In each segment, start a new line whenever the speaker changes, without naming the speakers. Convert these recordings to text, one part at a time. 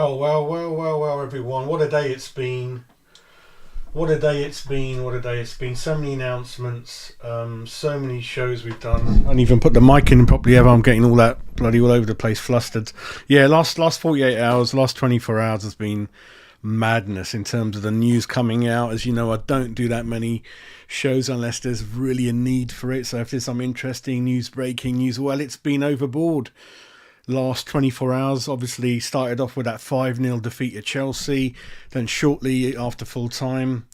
Well, everyone. What a day it's been. What a day it's been. What a day it's been. So many announcements, so many shows we've done. I didn't even put the mic in properly ever. I'm getting all that bloody all over the place, flustered. Yeah, last 48 hours, last 24 hours has been madness in terms of the news coming out. As you know, I don't do that many shows unless there's really a need for it. So if there's some interesting news, breaking news, well, it's been overboard. Last 24 hours obviously started off with that 5-0 defeat at Chelsea. Then shortly after full time,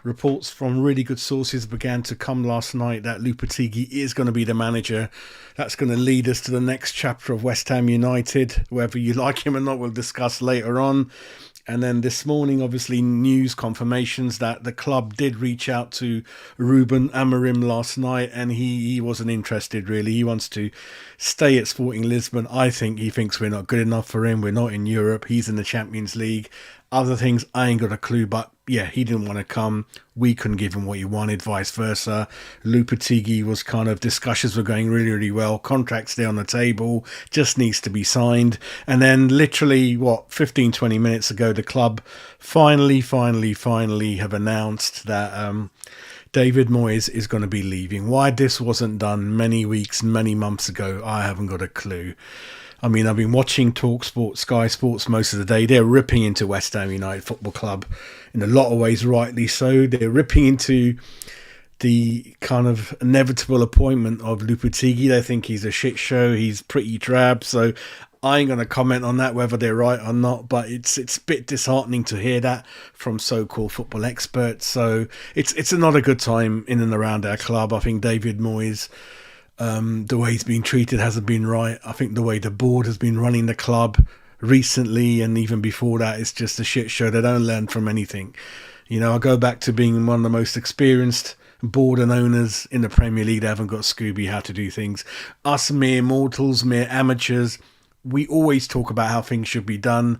reports from really good sources began to come last night that Lopetegui is going to be the manager. That's going to lead us to the next chapter of West Ham United. Whether you like him or not, we'll discuss later on. And then this morning, obviously, news confirmations that the club did reach out to Ruben Amorim last night, and he wasn't interested, really. He wants to stay at Sporting Lisbon. I think he thinks we're not good enough for him. We're not in Europe. He's in the Champions League. Other things, I ain't got a clue, but yeah, he didn't want to come. We couldn't give him what he wanted, vice versa. Lopetegui was discussions were going really, really well. Contracts there on the table, just needs to be signed. And then literally, 15, 20 minutes ago, the club finally have announced that David Moyes is going to be leaving. Why this wasn't done many weeks, many months ago, I haven't got a clue. I mean, I've been watching TalkSport, Sky Sports most of the day. They're ripping into West Ham United Football Club in a lot of ways, rightly so. They're ripping into the kind of inevitable appointment of Lopetegui. They think he's a shit show. He's pretty drab. So I ain't going to comment on that, whether they're right or not. But it's a bit disheartening to hear that from so-called football experts. So it's not a good time in and around our club. I think David Moyes, the way he's been treated hasn't been right. I think the way the board has been running the club recently and even before that is just a shit show. They don't learn from anything. You know, I go back to being one of the most experienced board and owners in the Premier League. They haven't got Scooby how to do things. Us mere mortals, mere amateurs, we always talk about how things should be done,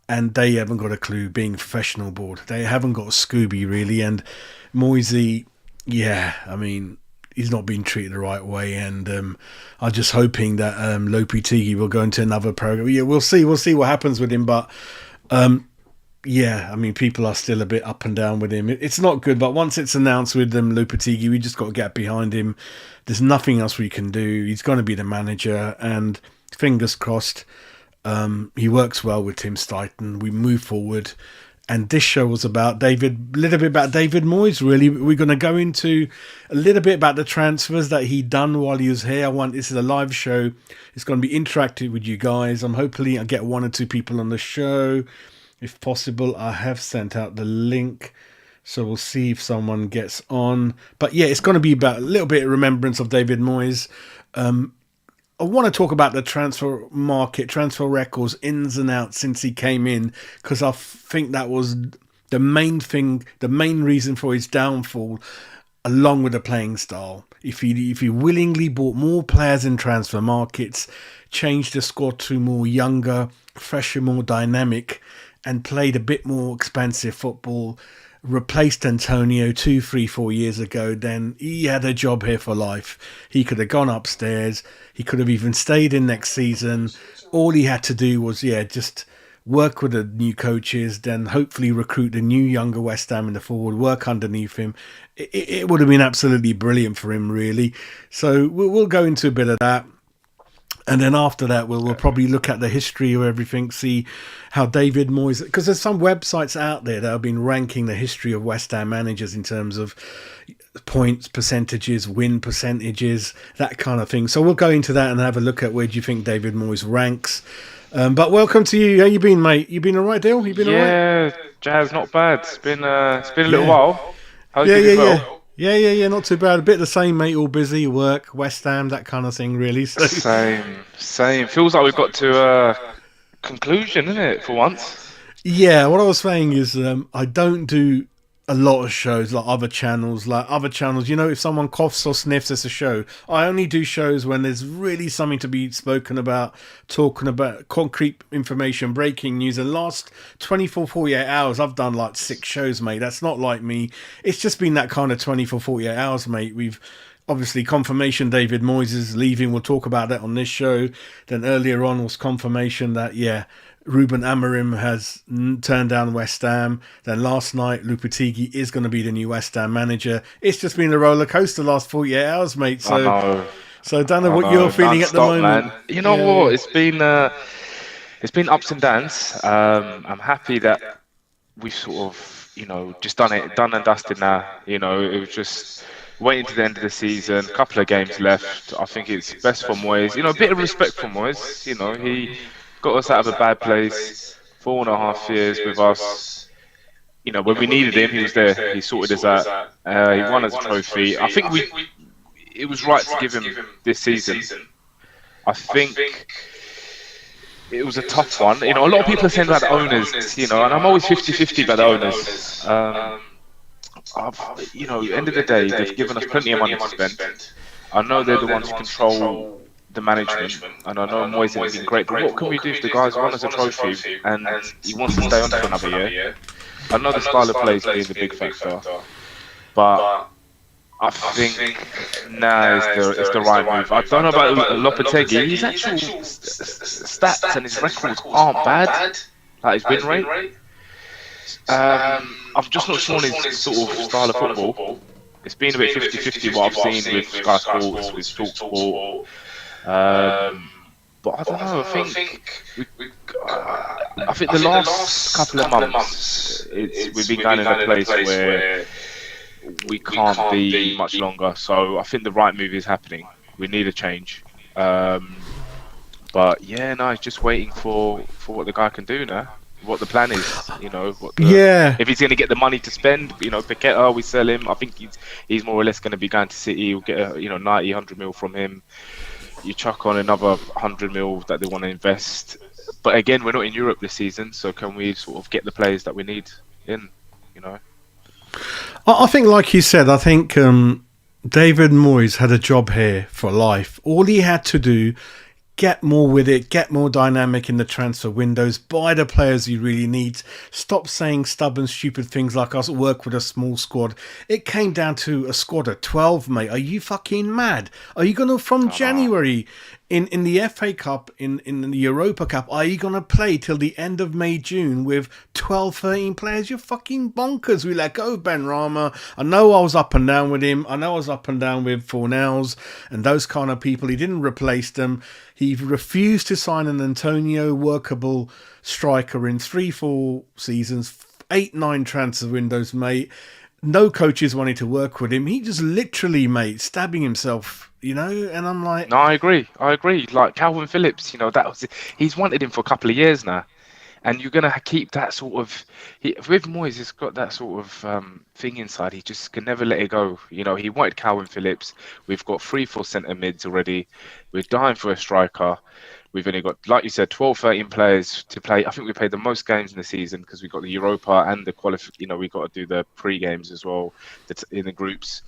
and they haven't got a clue, being a professional board. They haven't got Scooby, really. And Moisey, he's not been treated the right way, and I'm just hoping that Lopetegui will go into another program. Yeah, we'll see what happens with him, but people are still a bit up and down with him. It's not good, but once it's announced with Lopetegui, we just got to get behind him. There's nothing else we can do. He's going to be the manager, and fingers crossed, he works well with Tim Steidten. We move forward. And this show was about a little bit about David Moyes, really. We're going to go into a little bit about the transfers that he done while he was here. This is a live show. It's going to be interactive with you guys. Hopefully I'll get one or two people on the show. If possible, I have sent out the link. So we'll see if someone gets on. But yeah, it's going to be about a little bit of remembrance of David Moyes. I want to talk about the transfer market, transfer records, ins and outs since he came in, because I think that was the main thing, the main reason for his downfall, along with the playing style. If he willingly bought more players in transfer markets, changed the squad to more younger, fresher, more dynamic, and played a bit more expansive football, replaced Antonio 2, 3, 4 years ago, then he had a job here for life. He could have gone upstairs. He could have even stayed in next season. All he had to do was, just work with the new coaches, then hopefully recruit the new younger West Ham in the forward, work underneath him. It would have been absolutely brilliant for him, really. So we'll go into a bit of that. And then after that, we'll probably look at the history of everything, see how David Moyes... Because there's some websites out there that have been ranking the history of West Ham managers in terms of points, percentages, win percentages, that kind of thing. So we'll go into that and have a look at where do you think David Moyes ranks. But welcome to you. How you been, mate? You been all right, Dale? You been all right?
Yeah, Jazz, not bad. It's been a little while. How's you been? Well?
Yeah, not too bad. A bit the same, mate. All busy, work, West Ham, that kind of thing, really. So.
Same. Feels like we've got to a conclusion, isn't it, for once?
Yeah, what I was saying is I don't do a lot of shows like other channels. You know, if someone coughs or sniffs, it's a show. I only do shows when there's really something to be spoken about, talking about concrete information, breaking news. And last 24, 48 hours, I've done like 6 shows, mate. That's not like me. It's just been that kind of 24, 48 hours, mate. We've obviously confirmation David Moyes is leaving. We'll talk about that on this show. Then earlier on was confirmation that, Ruben Amorim has turned down West Ham. Then last night, Lopetegui is going to be the new West Ham manager. It's just been a roller coaster the last 48 hours, mate.
I know,
So I don't know
I
what you're
know,
feeling at the
non-stop,
moment.
man. You know
Yeah,
what? It's been ups and downs. I'm happy that we've sort of, just done and dusted now. It was just waiting to the end of the season, couple of games left. I think it's best for Moyes. A bit of respect for Moyes. He got us out of a bad place, 4.5 years with us. When we needed him, he was there. He sorted us out. He won us a trophy. I think it was right to give him this season. I think it was a tough one. A lot of people are saying about the owners, and I'm always 50-50 about the owners. End of the day, they've given us plenty of money to spend. I know they're the ones who control the management, and I know Moyes hasn't been great, but what can we do if the guy's won us a trophy and he wants to stay on for another year? I know the style of play has been the big factor, but I think now is the right move. I don't know about Lopetegui. His actual stats and his records aren't bad, like his win rate. I'm just not sure on his sort of style of football. It's been a bit 50-50 what I've seen with Sky Sports, with TalkSport. But I don't know. We, I think the last couple of months, we've been going in a place where we can't be much longer. So I think the right move is happening. We need a change. But yeah, no, it's just waiting for what the guy can do now. What the plan is,
yeah.
if he's going to get the money to spend, Paqueta, we sell him. I think he's more or less going to be going to City. We'll get 90, 100 mil from him. You chuck on another 100 mil that they want to invest. But again, we're not in Europe this season, so can we sort of get the players that we need in,
I think, like you said, I think David Moyes had a job here for life. All he had to do, get more with it, get more dynamic in the transfer windows, buy the players he really needs, stop saying stubborn, stupid things like us work with a small squad. It came down to a squad of 12, mate. Are you fucking mad? Are you going to, from January, in the FA Cup, in the Europa Cup, are you going to play till the end of May, June with 12, 13 players? You're fucking bonkers. We let go of Ben Rama. I know I was up and down with him. I know I was up and down with Fornells and those kind of people. He didn't replace them. He refused to sign an Antonio workable striker in 3-4 seasons, 8-9 transfer windows, mate. No coaches wanted to work with him. He just literally, mate, stabbing himself, and I'm like...
No, I agree. Like Calvin Phillips, he's wanted him for a couple of years now. And you're going to keep that sort of... with Moyes, he's got that sort of thing inside. He just can never let it go. He wanted Calvin Phillips. We've got 3-4 centre mids already. We're dying for a striker. We've only got, like you said, 12, 13 players to play. I think we played the most games in the season because we got the Europa and the we got to do the pre-games as well in the groups.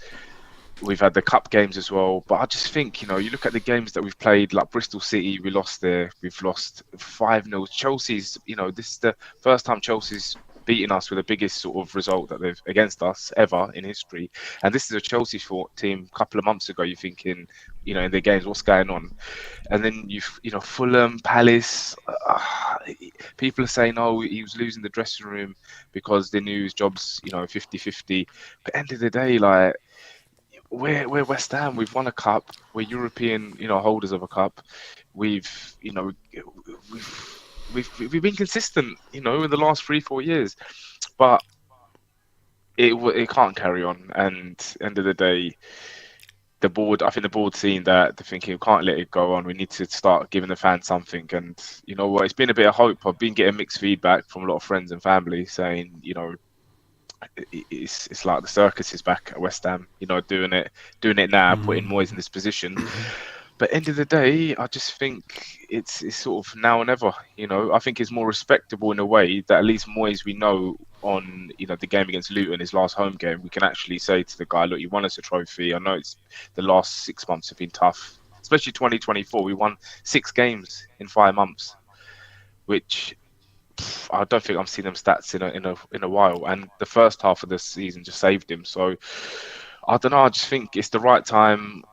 We've had the cup games as well. But I just think, you look at the games that we've played, like Bristol City, we lost there. We've lost 5-0. Chelsea's, this is the first time Chelsea's beating us with the biggest sort of result that they've against us ever in history. And this is a Chelsea team a couple of months ago. You're thinking, in their games, what's going on? And then Fulham, Palace. People are saying, oh, he was losing the dressing room because they knew his job's 50-50. But end of the day, like we're West Ham. We've won a cup. We're European, holders of a cup. We've been consistent, in the last 3-4 years, but it can't carry on. And end of the day, I think the board's seen that. They're thinking we can't let it go on. We need to start giving the fans something. And you know what? It's been a bit of hope. I've been getting mixed feedback from a lot of friends and family saying, it's like the circus is back at West Ham. Doing it now, putting Moyes in this position. But end of the day, I just think it's sort of now or never. I think it's more respectable in a way that at least Moyes, we know on the game against Luton, his last home game, we can actually say to the guy, look, you won us a trophy. I know it's the last 6 months have been tough, especially 2024. We won 6 games in 5 months, which I don't think I've seen them stats in a while. And the first half of the season just saved him. So I don't know. I just think it's the right time.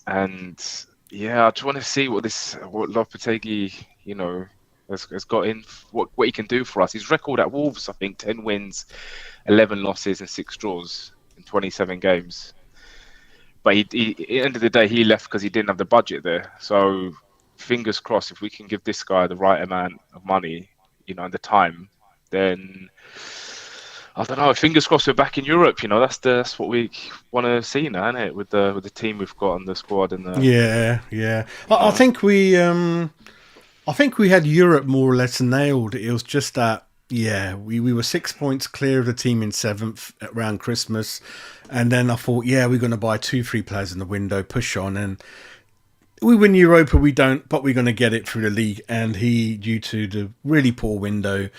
And yeah, I just want to see what Lopetegui, has got in what he can do for us. His record at Wolves, I think, 10 wins, 11 losses, and 6 draws in 27 games. But at the end of the day, he left because he didn't have the budget there. So fingers crossed, if we can give this guy the right amount of money, and the time, then I don't know. Fingers crossed we're back in Europe. That's what we want to see now, isn't it? With the team we've got and the squad and the
Yeah, yeah.
you
I
know
think we had Europe more or less nailed. It was just that, yeah, we were 6 points clear of the team in seventh around Christmas, and then I thought, yeah, we're going to buy 2, 3 players in the window, push on, and we win Europa. We don't, but we're going to get it through the league. And he, due to the really poor window,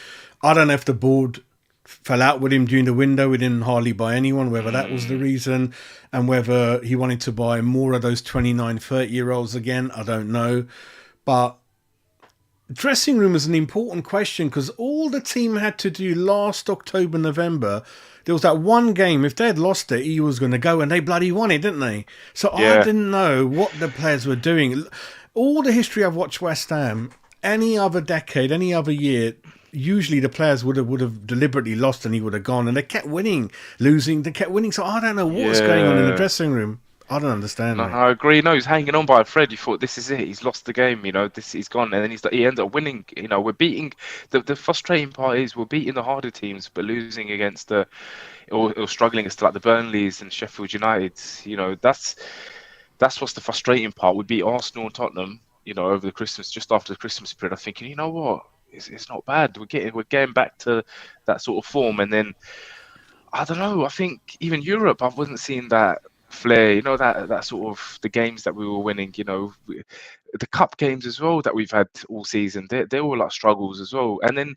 I don't know if the board fell out with him during the window. We didn't hardly buy anyone, whether that was the reason, and whether he wanted to buy more of those 29, 30-year-olds again, I don't know. But dressing room is an important question, because all the team had to do last October, November, there was that one game. If they had lost it, he was going to go, and they bloody won it, didn't they? So I
yeah
didn't know what the players were doing. All the history I've watched West Ham, any other decade, any other year, usually the players would have deliberately lost and he would have gone, and they kept winning, losing, they kept winning. So I don't know what was going on in the
yeah.
dressing room. I don't understand,
No,
mate.
I agree. No, he's hanging on by a thread. You thought this is it. He's lost the game. He's gone, and then he ends up winning. We're beating. The frustrating part is we're beating the harder teams, but losing against or struggling against like the Burnleys and Sheffield Uniteds. That's what's the frustrating part. We beat Arsenal and Tottenham. Over the Christmas, just after the Christmas period. I'm thinking, you know what? It's not bad. We're getting back to that sort of form, and then I don't know. I think even Europe, I wasn't seeing that flair. That sort of the games that we were winning. The cup games as well that we've had all season. They're all like struggles as well. And then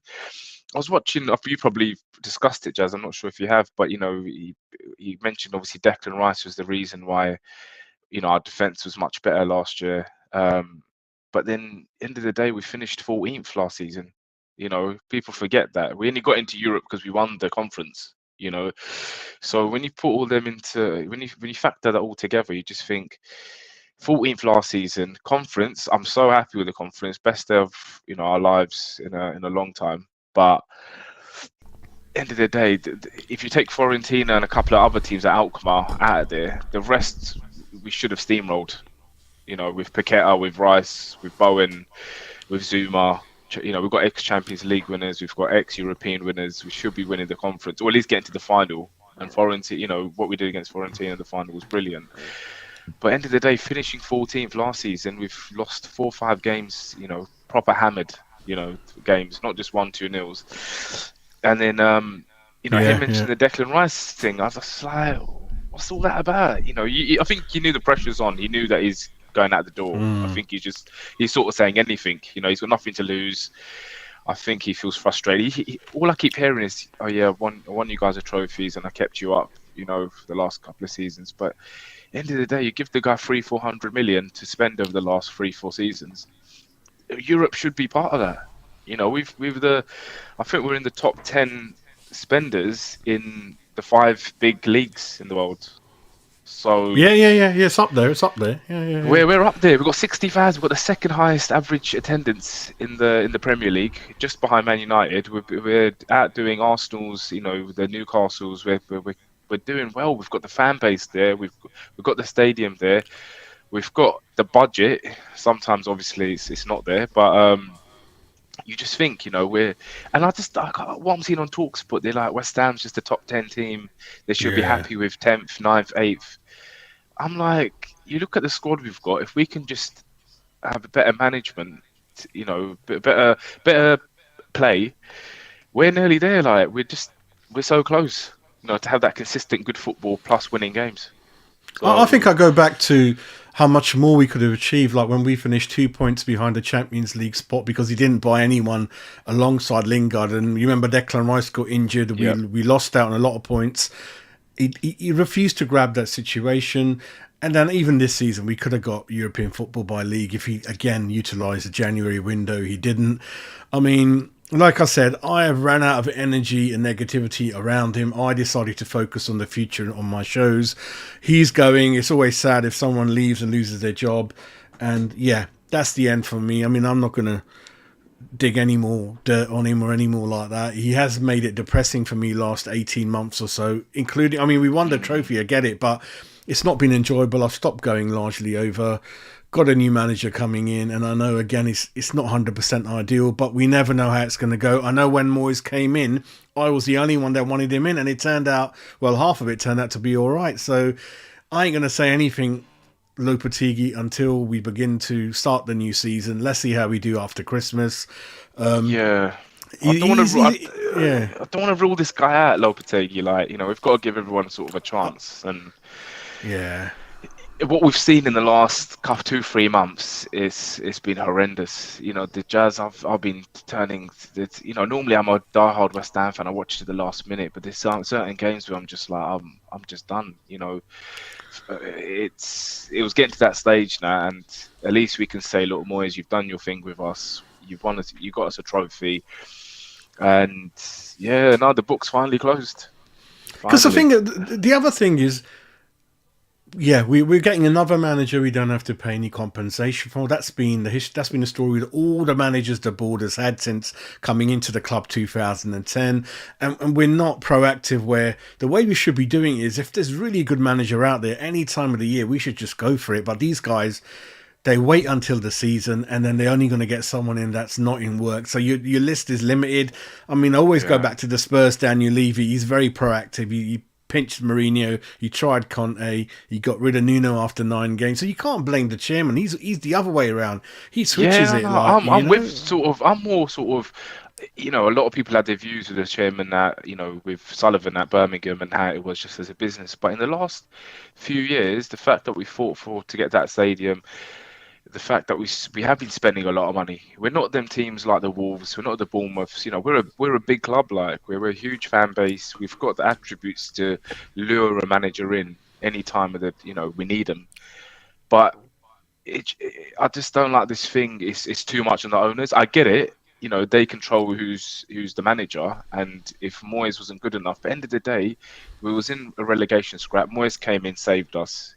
I was watching. You probably discussed it, Jazz. I'm not sure if you have, but you mentioned obviously Declan Rice was the reason why our defense was much better last year. But then end of the day, we finished 14th last season. People forget that we only got into Europe because we won the conference. So when you put all them into when you factor that all together, you just think 14th last season, conference. I'm so happy with the conference, best of our lives in a long time. But end of the day, if you take Fiorentina and a couple of other teams at Alkmaar out of there, the rest we should have steamrolled. With Paqueta, with Rice, with Bowen, with Zuma. We've got ex-Champions League winners, we've got ex-European winners. We should be winning the conference, or at least getting to the final. And Fiorentina, what we did against Fiorentina in the final was brilliant. But end of the day, finishing 14th last season, we've lost 4 or 5 games. Proper hammered. Games, not just 1-2 nils. And then, him mentioning the Declan Rice thing. I was just like, what's all that about? I think he knew the pressure's on. He knew that he's going out the door. I think he's sort of saying anything. He's got nothing to lose. I think he feels frustrated. All I keep hearing is, "Oh yeah, I won you guys the trophies and I kept you up." For the last couple of seasons. But at the end of the day, you give the guy 300-400 million to spend over the last 3-4 seasons. Europe should be part of that. I think we're in the top 10 spenders in the 5 big leagues in the world. So
Yeah. It's up there. It's up there. Yeah.
we're up there. We've got 60,000. We've got the second highest average attendance in the Premier League, just behind Man United. We're outdoing Arsenal's. The Newcastles. We're doing well. We've got the fan base there. We've got the stadium there. We've got the budget. Sometimes, obviously, it's not there, but you just think, what I'm seeing on Talksport, they're like West Ham's just a top 10 team. They should be happy with 10th, 9th, 8th. I'm like, you look at the squad we've got. If we can just have a better management, better play, we're nearly there. Like we're so close, to have that consistent good football plus winning games.
I think I go back to how much more we could have achieved, like when we finished 2 points behind the Champions League spot because he didn't buy anyone alongside Lingard. And you remember Declan Rice got injured. We lost out on a lot of points. He refused to grab that situation. And then even this season, we could have got European football by league if he, again, utilised the January window. He didn't. I mean, like I said, I have ran out of energy and negativity around him. I decided to focus on the future on my shows. He's going. It's always sad if someone leaves and loses their job. And yeah, that's the end for me. I mean, I'm not going to dig any more dirt on him or any more like that. He has made it depressing for me last 18 months or so, including, I mean, we won the
Mm,
trophy, I get it, but it's not been enjoyable. I've stopped going largely over. Got a new manager coming in, and I know again it's not 100% ideal, but we never know how it's going to go. I know when Moyes came in, I was the only one that wanted him in, and it turned out, well, half of it turned out to be all right. So I ain't going to say anything Lopetegui until we begin to start the new season. Let's see how we do after Christmas.
yeah. I don't want
He's,
to.
he's yeah.
I don't want to rule this guy out, Lopetegui. Like, we've got to give everyone sort of a chance. And
Yeah.
what we've seen in the last couple 2-3 months is it's been horrendous. The Jazz I've been turning. Normally I'm a diehard West Ham fan. I watch to the last minute, but there's certain games where I'm just like I'm just done. It was getting to that stage now, and at least we can say, look, Moyes, you've done your thing with us. You've won us. You got us a trophy, and yeah, now the book's finally closed.
Because
Finally,
the other thing is, yeah, we're getting another manager we don't have to pay any compensation for. That's been that's been the story with all the managers the board has had since coming into the club 2010. And we're not proactive where the way we should be doing is if there's really a good manager out there any time of the year, we should just go for it. But these guys, they wait until the season and then they're only going to get someone in that's not in work. So your list is limited. I mean, I always go
yeah.
back to the Spurs, Daniel Levy. He's very proactive. He pinched Mourinho. He tried Conte. He got rid of Nuno after 9 games. So you can't blame the chairman. He's the other way around. He switches
Yeah,
it
no,
like,
I'm with sort of. I'm more sort of. A lot of people had their views with the chairman that with Sullivan at Birmingham and how it was just as a business. But in the last few years, the fact that we fought for to get that stadium, the fact that we have been spending a lot of money. We're not them teams like the Wolves. We're not the Bournemouths. We're a big club. Like we're a huge fan base. We've got the attributes to lure a manager in any time of the we need them. But I just don't like this thing. It's too much on the owners. I get it. They control who's the manager, and if Moyes wasn't good enough, at the end of the day, we was in a relegation scrap. Moyes came in, saved us.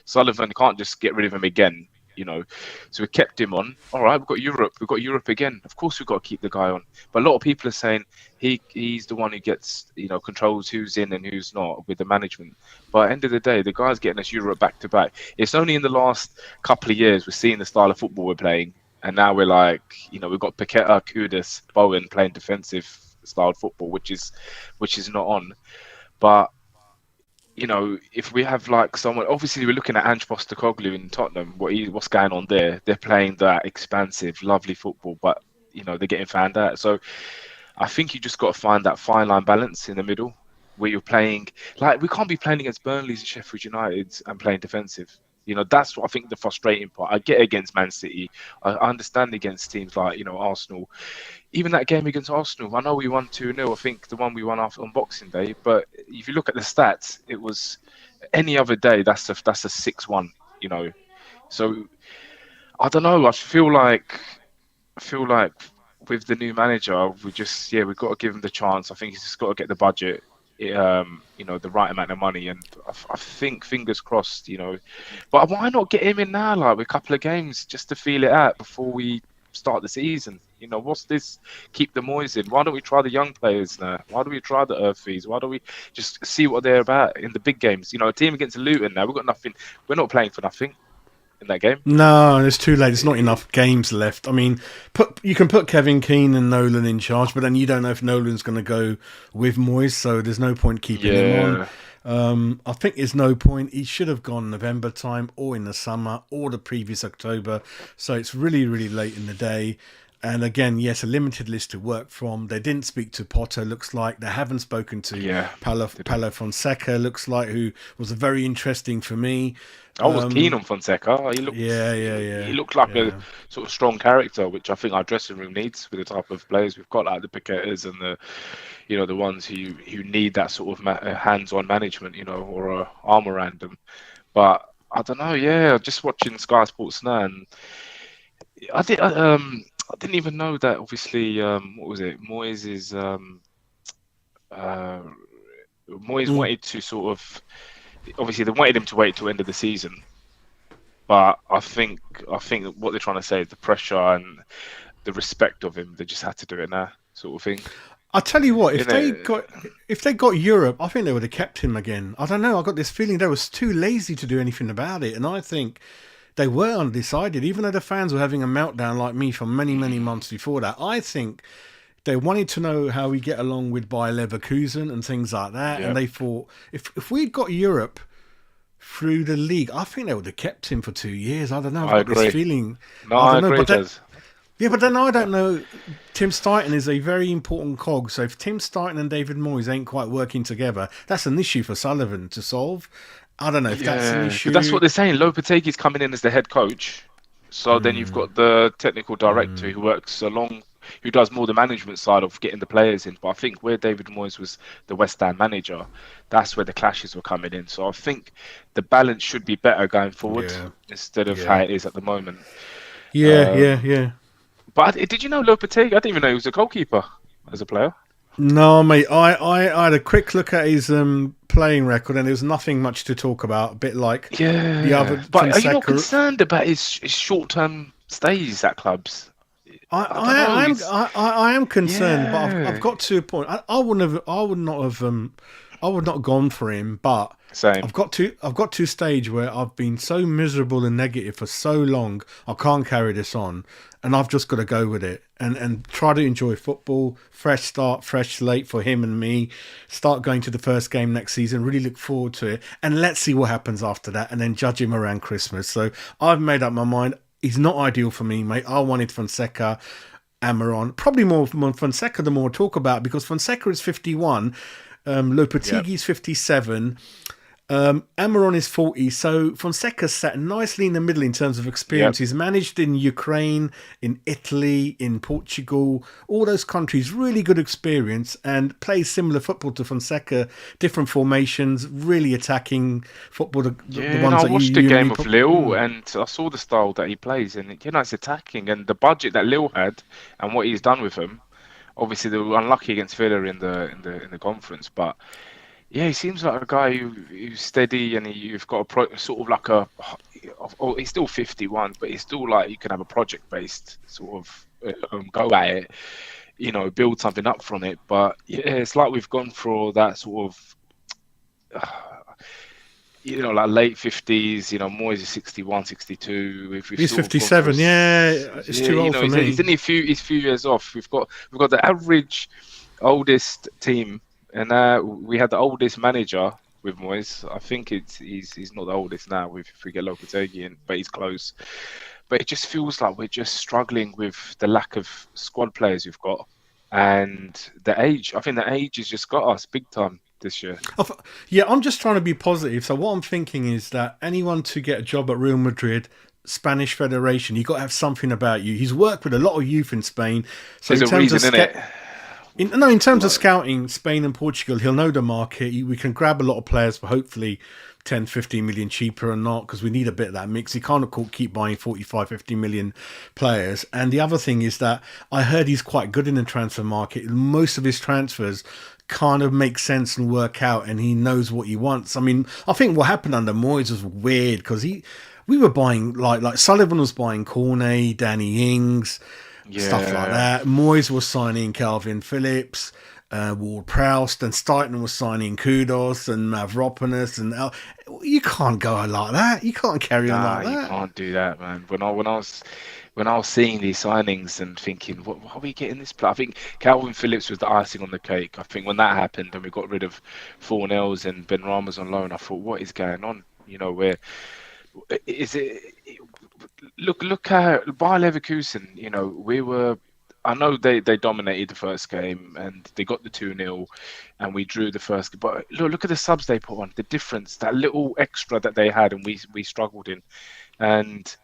Sullivan can't just get rid of him again. So we kept him on. All right, we've got Europe. We've got Europe again. Of course, we've got to keep the guy on. But a lot of people are saying he's the one who gets controls who's in and who's not with the management. But at the end of the day, the guy's getting us Europe back to back. It's only in the last couple of years we're seeing the style of football we're playing. And now we're like, we've got Paqueta, Kudus, Bowen playing defensive styled football, which is not on. But if we have like someone, obviously we're looking at Ange Postecoglou in Tottenham. What's going on there? They're playing that expansive, lovely football, but they're getting found out. So I think you just got to find that fine line balance in the middle where you're playing like we can't be playing against Burnley's and Sheffield United and playing defensive. That's what I think the frustrating part. I get against Man City. I understand against teams like Arsenal. Even that game against Arsenal, I know we won 2-0. I think the one we won after on Boxing Day. But if you look at the stats, it was any other day. That's a 6-1. So I don't know. I feel like with the new manager, we've got to give him the chance. I think he's just got to get the budget, the right amount of money, and I think fingers crossed, But why not get him in now, like with a couple of games, just to feel it out before we start the season? What's this? Keep the Moyes in. Why don't we try the young players now? Why don't we try the Earthies? Why don't we just see what they're about in the big games? A team against Luton now. We've got nothing. We're not playing for nothing in that game.
No, it's too late. There's not enough games left. I mean, you can put Kevin Keane and Nolan in charge, but then you don't know if Nolan's going to go with Moyes, so there's no point keeping him on.
Yeah,
I think there's no point. He should have gone November time or in the summer or the previous October. So it's really, really late in the day. And again, yes, a limited list to work from. They didn't speak to Potter, looks like. They haven't spoken to
yeah.
Paulo Fonseca, looks like, who was very interesting for me.
I was keen on Fonseca. He looked like a
Yeah.
sort of strong character, which I think our dressing room needs with the type of players we've got, like the Paquetas and the ones who need that sort of hands-on management, or a arm around them. But I don't know. Yeah, just watching Sky Sports now, and I didn't even know that. Obviously, what was it? Uh, Moyes
Mm.
wanted to sort of. Obviously, they wanted him to wait till end of the season. But I think what they're trying to say is the pressure and the respect of him. They just had to do it now, sort of thing.
I tell you what,
In it,
if they got Europe, I think they would have kept him again. I don't know. I got this feeling they was too lazy to do anything about it, and I think they were undecided. Even though the fans were having a meltdown like me for many, many months before that, I think they wanted to know how we get along with Bayer Leverkusen and things like that, and
yeah,
they thought if we'd got Europe through the league, I think they would have kept him for 2 years. I don't know. I've
I
got this
agree.
feeling.
No,
I
I
don't know,
agree,
but
Des.
yeah, but then I
Yeah.
don't know. Tim Stuyton is a very important cog. So if Tim Stuyton and David Moyes ain't quite working together, that's an issue for Sullivan to solve. I don't know if that's an
Yeah, because that's
issue.
what they're saying. Lopetegui's coming in as the head coach. So then you've got the technical director who works along, who does more the management side of getting the players in. But I think where David Moyes was the West Ham manager, that's where the clashes were coming in. So I think the balance should be better going forward
Yeah,
instead of how
yeah,
it is at the moment.
yeah, yeah,
Um,
yeah.
but did you know Lopetegui? I didn't even know he was a goalkeeper as a player.
No, mate. I had a quick look at his playing record, and there was nothing much to talk about. A bit like the other
Yeah, but are you not
Fonseca.
concerned about his short-term stays at clubs? I don't know. He's
I am concerned, but I've
yeah,
got to a point. I would not have gone for him, but
same.
I've got to a stage where I've been so miserable and negative for so long. I can't carry this on, and I've just got to go with it and try to enjoy football. Fresh start, fresh slate for him and me. Start going to the first game next season. Really look forward to it, and let's see what happens after that, and then judge him around Christmas. So I've made up my mind. He's not ideal for me, mate. I wanted Fonseca, Amaron. Probably more Fonseca the more talk about because Fonseca is 51,
Yeah,
Lopetegui is 57, Amaron is 40, so Fonseca sat nicely in the middle in terms of
yeah,
experience. He's managed in Ukraine, in Italy, in Portugal, all those countries, really good experience and plays similar football to Fonseca, different formations, really attacking football, the
yeah. And I
ones that
watched the
you and me
game of
put.
Lille, and I saw the style that he plays, and it's attacking, and the budget that Lille had, and what he's done with them. Obviously, they were unlucky against Villa in the conference, but yeah, he seems like a guy who's steady, and you've got sort of like a. Oh, he's still 51, but he's still like you can have a project-based sort of go at it, build something up from it. But yeah, it's like we've gone for that sort of, like late 50s. Moyes is 61, 62. We've
He's
sort of gone for,
57. Yeah, it's
yeah,
too old for
he's
me.
only a few years off. We've got the average oldest team, and we had the oldest manager with Moyes. I think he's not the oldest now if we get Lopetegui in, but he's close. But it just feels like we're just struggling with the lack of squad players we've got and the age. I think the age has just got us big time this year.
I've- Yeah, I'm just trying to be positive. So what I'm thinking is that anyone to get a job at Real Madrid, Spanish Federation, you got to have something about you. He's worked with a lot of youth in Spain, so
There's
in
a
terms of
reason in it.
in terms of
Like,
scouting, Spain and Portugal, he'll know the market. We can grab a lot of players for hopefully 10, 15 million cheaper and not because we need a bit of that mix. You can't keep buying 45, 50 million players. And the other thing is that I heard he's quite good in the transfer market. Most of his transfers kind of make sense and work out and he knows what he wants. I mean, I think what happened under Moyes was weird because we were buying like Sullivan was buying Cornet, Danny Ings, stuff like
yeah,
that. Moyes was signing Calvin Phillips, Ward Prowse, and Stighton was signing Kudos and Mavropanos you can't go on like that. You can't carry on
nah,
like
you
that.
can't do that, man. When I was seeing these signings and thinking, what are we getting this player? I think Calvin Phillips was the icing on the cake. I think when that happened and we got rid of Fornells and Ben Rama's on loan, I thought, what is going on? Where is it? Look at Bayer Leverkusen. We were. I know they dominated the first game and they got the 2-0 and we drew the first. But look at the subs they put on. The difference, that little extra that they had and we struggled in, and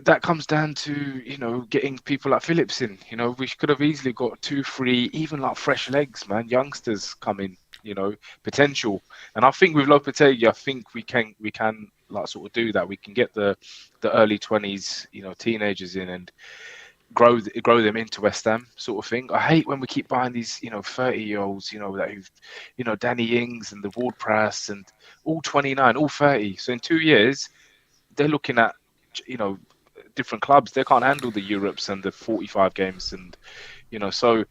that comes down to getting people like Phillips in. We could have easily got 2, 3, even like fresh legs, man. Youngsters coming. Potential. And I think with Lopetegui, I think we can like sort of do that. We can get the early 20s, teenagers in and grow them into West Ham sort of thing. I hate when we keep buying these 30-year-olds, that who've Danny Ings and the Ward Press and all 29, all 30. So in 2 years they're looking at you know different clubs. They can't handle the Europes and the 45 games, and so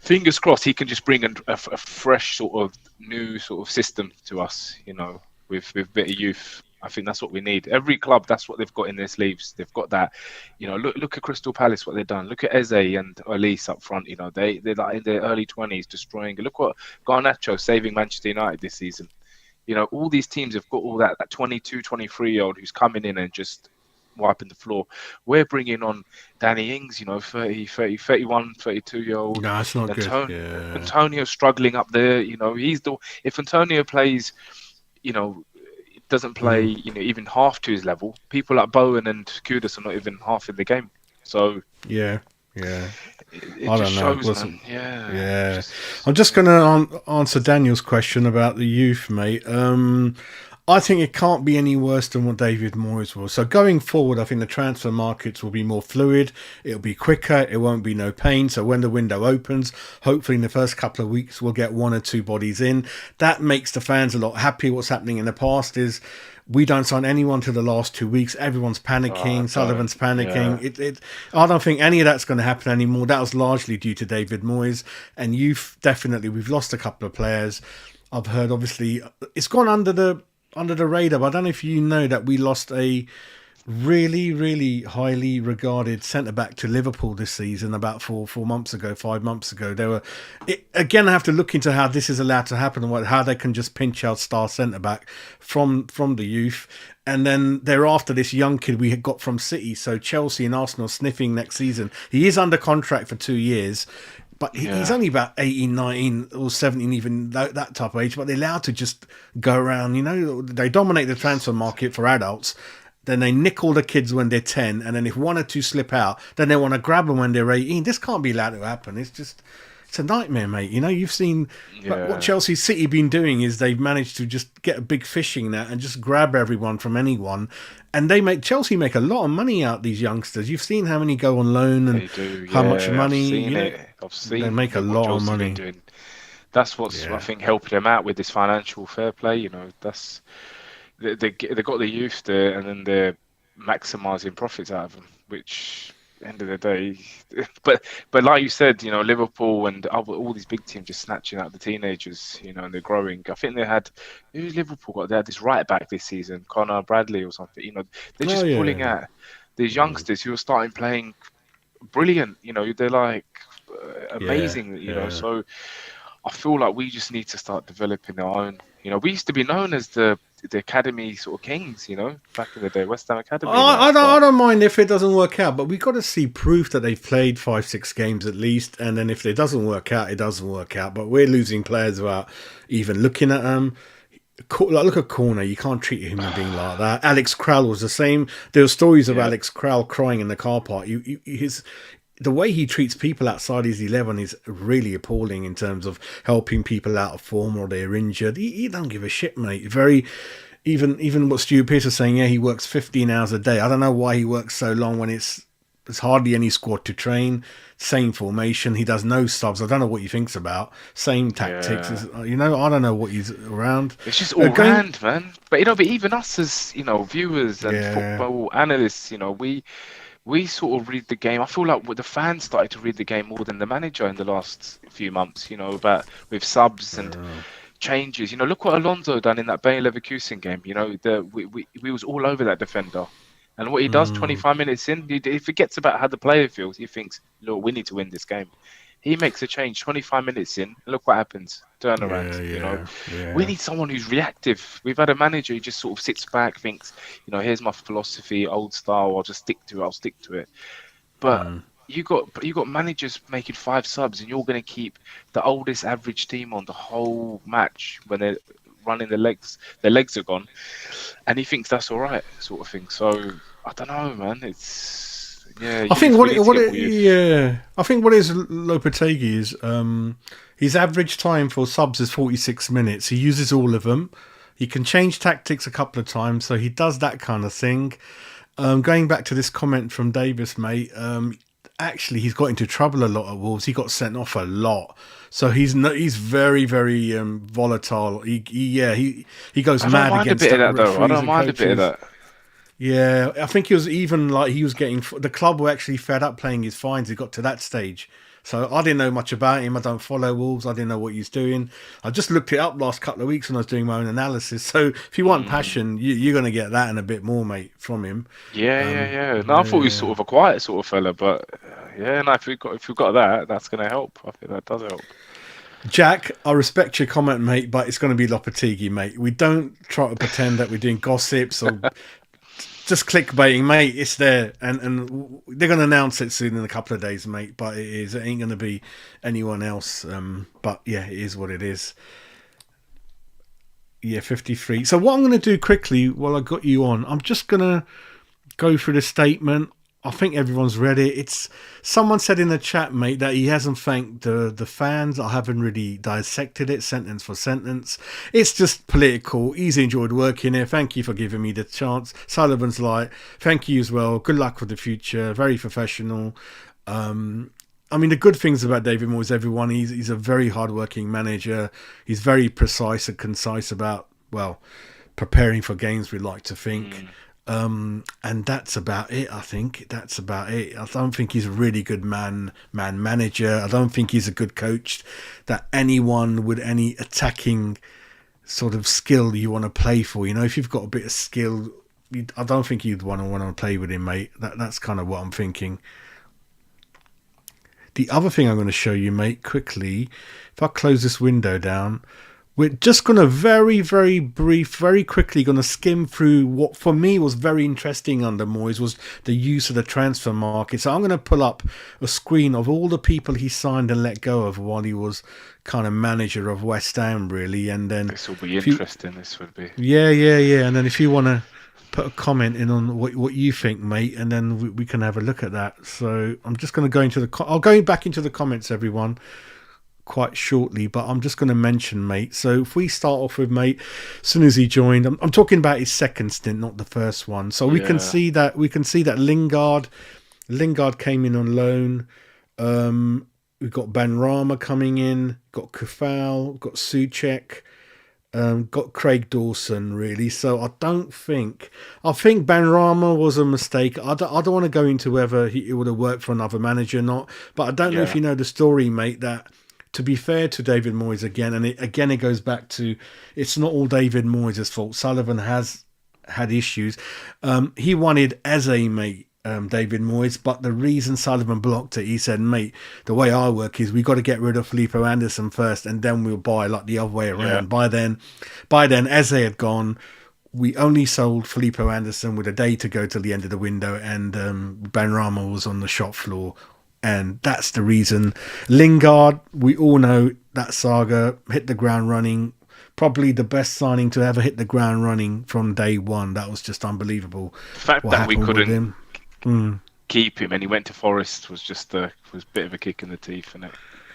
fingers crossed he can just bring a fresh sort of new sort of system to us. With bit of youth. I think that's what we need. Every club, that's what they've got in their sleeves. They've got that. Look at Crystal Palace, what they've done. Look at Eze and Elise up front. They're like in their early 20s, destroying. Look what Garnacho saving Manchester United this season. All these teams have got all that 22, 23-year-old who's coming in and just wiping the floor. We're bringing on Danny Ings, 30, 31, 32-year-old.
No, that's not good. Yeah.
Antonio struggling up there. If Antonio plays, doesn't play, even half to his level, people like Bowen and Kudus are not even half in the game. So
yeah.
It I don't know. Shows, man.
Yeah. I'm just going to answer Daniel's question about the youth, mate. I think it can't be any worse than what David Moyes was. So going forward, I think the transfer markets will be more fluid. It'll be quicker. It won't be no pain. So when the window opens, hopefully in the first couple of weeks, we'll get 1 or 2 bodies in. That makes the fans a lot happy. What's happening in the past is we don't sign anyone to the last 2 weeks. Everyone's panicking. Sullivan's panicking. Yeah. I don't think any of that's going to happen anymore. That was largely due to David Moyes. And youth, definitely, we've lost a couple of players. I've heard, obviously, it's gone under the radar, but I don't know if you know that we lost a really, really highly regarded centre-back to Liverpool this season about 5 months ago. Again, I have to look into how this is allowed to happen and how they can just pinch out star centre-back from the youth. And then thereafter, this young kid we had got from City. So Chelsea and Arsenal sniffing next season. He is under contract for 2 years. But he's only about 18, 19 or 17, even that type of age. But they're allowed to just go around, They dominate the transfer market for adults. Then they nick all the kids when they're 10. And then if 1 or 2 slip out, then they want to grab them when they're 18. This can't be allowed to happen. It's a nightmare, mate. You've seen what Chelsea City been doing is they've managed to just get a big fishing net and just grab everyone from anyone. And Chelsea make a lot of money out these youngsters. You've seen how many go on loan and how much money.
I've seen
they make a lot of money.
That's what's I think helping them out with this financial fair play. That's they got the youth there, and then they're maximising profits out of them. Which, end of the day, but like you said, Liverpool and all these big teams just snatching out the teenagers, and they're growing. I think who's Liverpool got? They had this right back this season, Connor Bradley or something. They're just pulling out these youngsters who are starting playing brilliant. They're like amazing. So I feel like we just need to start developing our own. We used to be known as the academy sort of kings, back in the day, West Ham Academy.
I don't mind if it doesn't work out, but we've got to see proof that they've played 5-6 games at least, and then if it doesn't work out, it doesn't work out. But we're losing players without even looking at them. Look at Corner. You can't treat a human being like that. Alex Krall was the same. There were stories of Alex Krall crying in the car park. The way he treats people outside his 11 is really appalling in terms of helping people out of form or they're injured. He don't give a shit, mate. Even what Stu Pearce is saying, he works 15 hours a day. I don't know why he works so long when it's hardly any squad to train. Same formation. He does no subs. I don't know what he thinks about. Same tactics. I don't know what he's around.
It's just all round, man. But even us as viewers and football analysts, we sort of read the game. I feel like the fans started to read the game more than the manager in the last few months, about with subs and changes. Look what Alonso done in that Bayer Leverkusen game. We was all over that defender. And what he does 25 minutes in, he forgets about how the player feels. He thinks, look, we need to win this game. He makes a change 25 minutes in. Look what happens. Turnaround. We need someone who's reactive. We've had a manager who just sort of sits back, thinks, here's my philosophy, old style. I'll just stick to it. But you got managers making 5 subs, and you're going to keep the oldest average team on the whole match when they're running their legs are gone, and he thinks that's all right, sort of thing. So I don't know, man. It's. I think what is Lopetegui is his average time for subs is 46 minutes. He uses all of them. He can change tactics a couple of times, so he does that kind of thing. Going back to this comment from Davis, mate, actually he's got into trouble a lot at Wolves. He got sent off a lot, so he's very, very volatile. He goes mad against that, though. I don't mind a bit of that.
Yeah, I think he was even like he was getting the club were actually fed up playing his fines. He got to that stage, so I didn't know much about him. I don't follow Wolves. I didn't know what he's doing. I just looked it up last couple of weeks when I was doing my own analysis. So if you want
Mm.
passion, you're going to get that and a bit more, mate, from him.
Yeah, yeah, yeah. No, I thought he was
Yeah.
sort of a quiet sort of fella, but yeah, no, if we've got that, that's gonna help. I think that does help.
Jack, I respect your comment, mate, but it's going to be Lopetegui, mate. We don't try to pretend that we're doing gossips or just clickbaiting, mate. It's there, and they're going to announce it soon in a couple of days, mate. But it is. It ain't going to be anyone else. But yeah, it is what it is. Yeah, 53. So what I'm going to do quickly while I got you on, I'm just going to go through the statement. I think everyone's read it. It's someone said in the chat, mate, that he hasn't thanked the fans. I haven't really dissected it sentence for sentence. It's just political. He's enjoyed working here. Thank you for giving me the chance. Sullivan's like, thank you as well. Good luck for the future. Very professional. I mean, the good things about David Moyes, everyone, he's a very hardworking manager. He's very precise and concise about, well, preparing for games, we like to think.
Mm.
And that's about it, I think. That's about it. I don't think he's a really good manager. I don't think he's a good coach that anyone with any attacking sort of skill you want to play for. You know, if you've got a bit of skill, I don't think you'd want to play with him, mate. That's kind of what I'm thinking. The other thing I'm going to show you, mate, quickly, if I close this window down, we're just going to very quickly going to skim through what for me was very interesting under Moyes was the use of the transfer market. So I'm going to pull up a screen of all the people he signed and let go of while he was kind of manager of West Ham, really. And then
This will be interesting. This would be.
yeah. And then if you want to put a comment in on what you think, mate, and then we can have a look at that. So I'm just going to go into I'll go back into the comments, everyone, quite shortly, but I'm just going to mention, mate. So if we start off with, mate, as soon as he joined, I'm talking about his second stint, not the first one. So we can see that Lingard came in on loan. We've got Benrahma coming in, got Kufal, got Souček, got Craig Dawson, really. So I think Benrahma was a mistake. I don't want to go into whether it would have worked for another manager or not, but I don't know if you know the story, mate, that to be fair to David Moyes again, and it goes back to it's not all David Moyes' fault. Sullivan has had issues. He wanted Eze, mate, David Moyes, but the reason Sullivan blocked it, he said, mate, the way I work is we got to get rid of Filippo Anderson first, and then we'll buy, like the other way around.
Yeah.
By then, Eze had gone. We only sold Filippo Anderson with a day to go till the end of the window, and Benrahma was on the shop floor. And that's the reason. Lingard, we all know that saga, hit the ground running. Probably the best signing to ever hit the ground running from day one. That was just unbelievable.
The fact
what
that we
happened with
couldn't
him.
keep him and he went to Forest was just was a bit of a kick in the teeth, innit?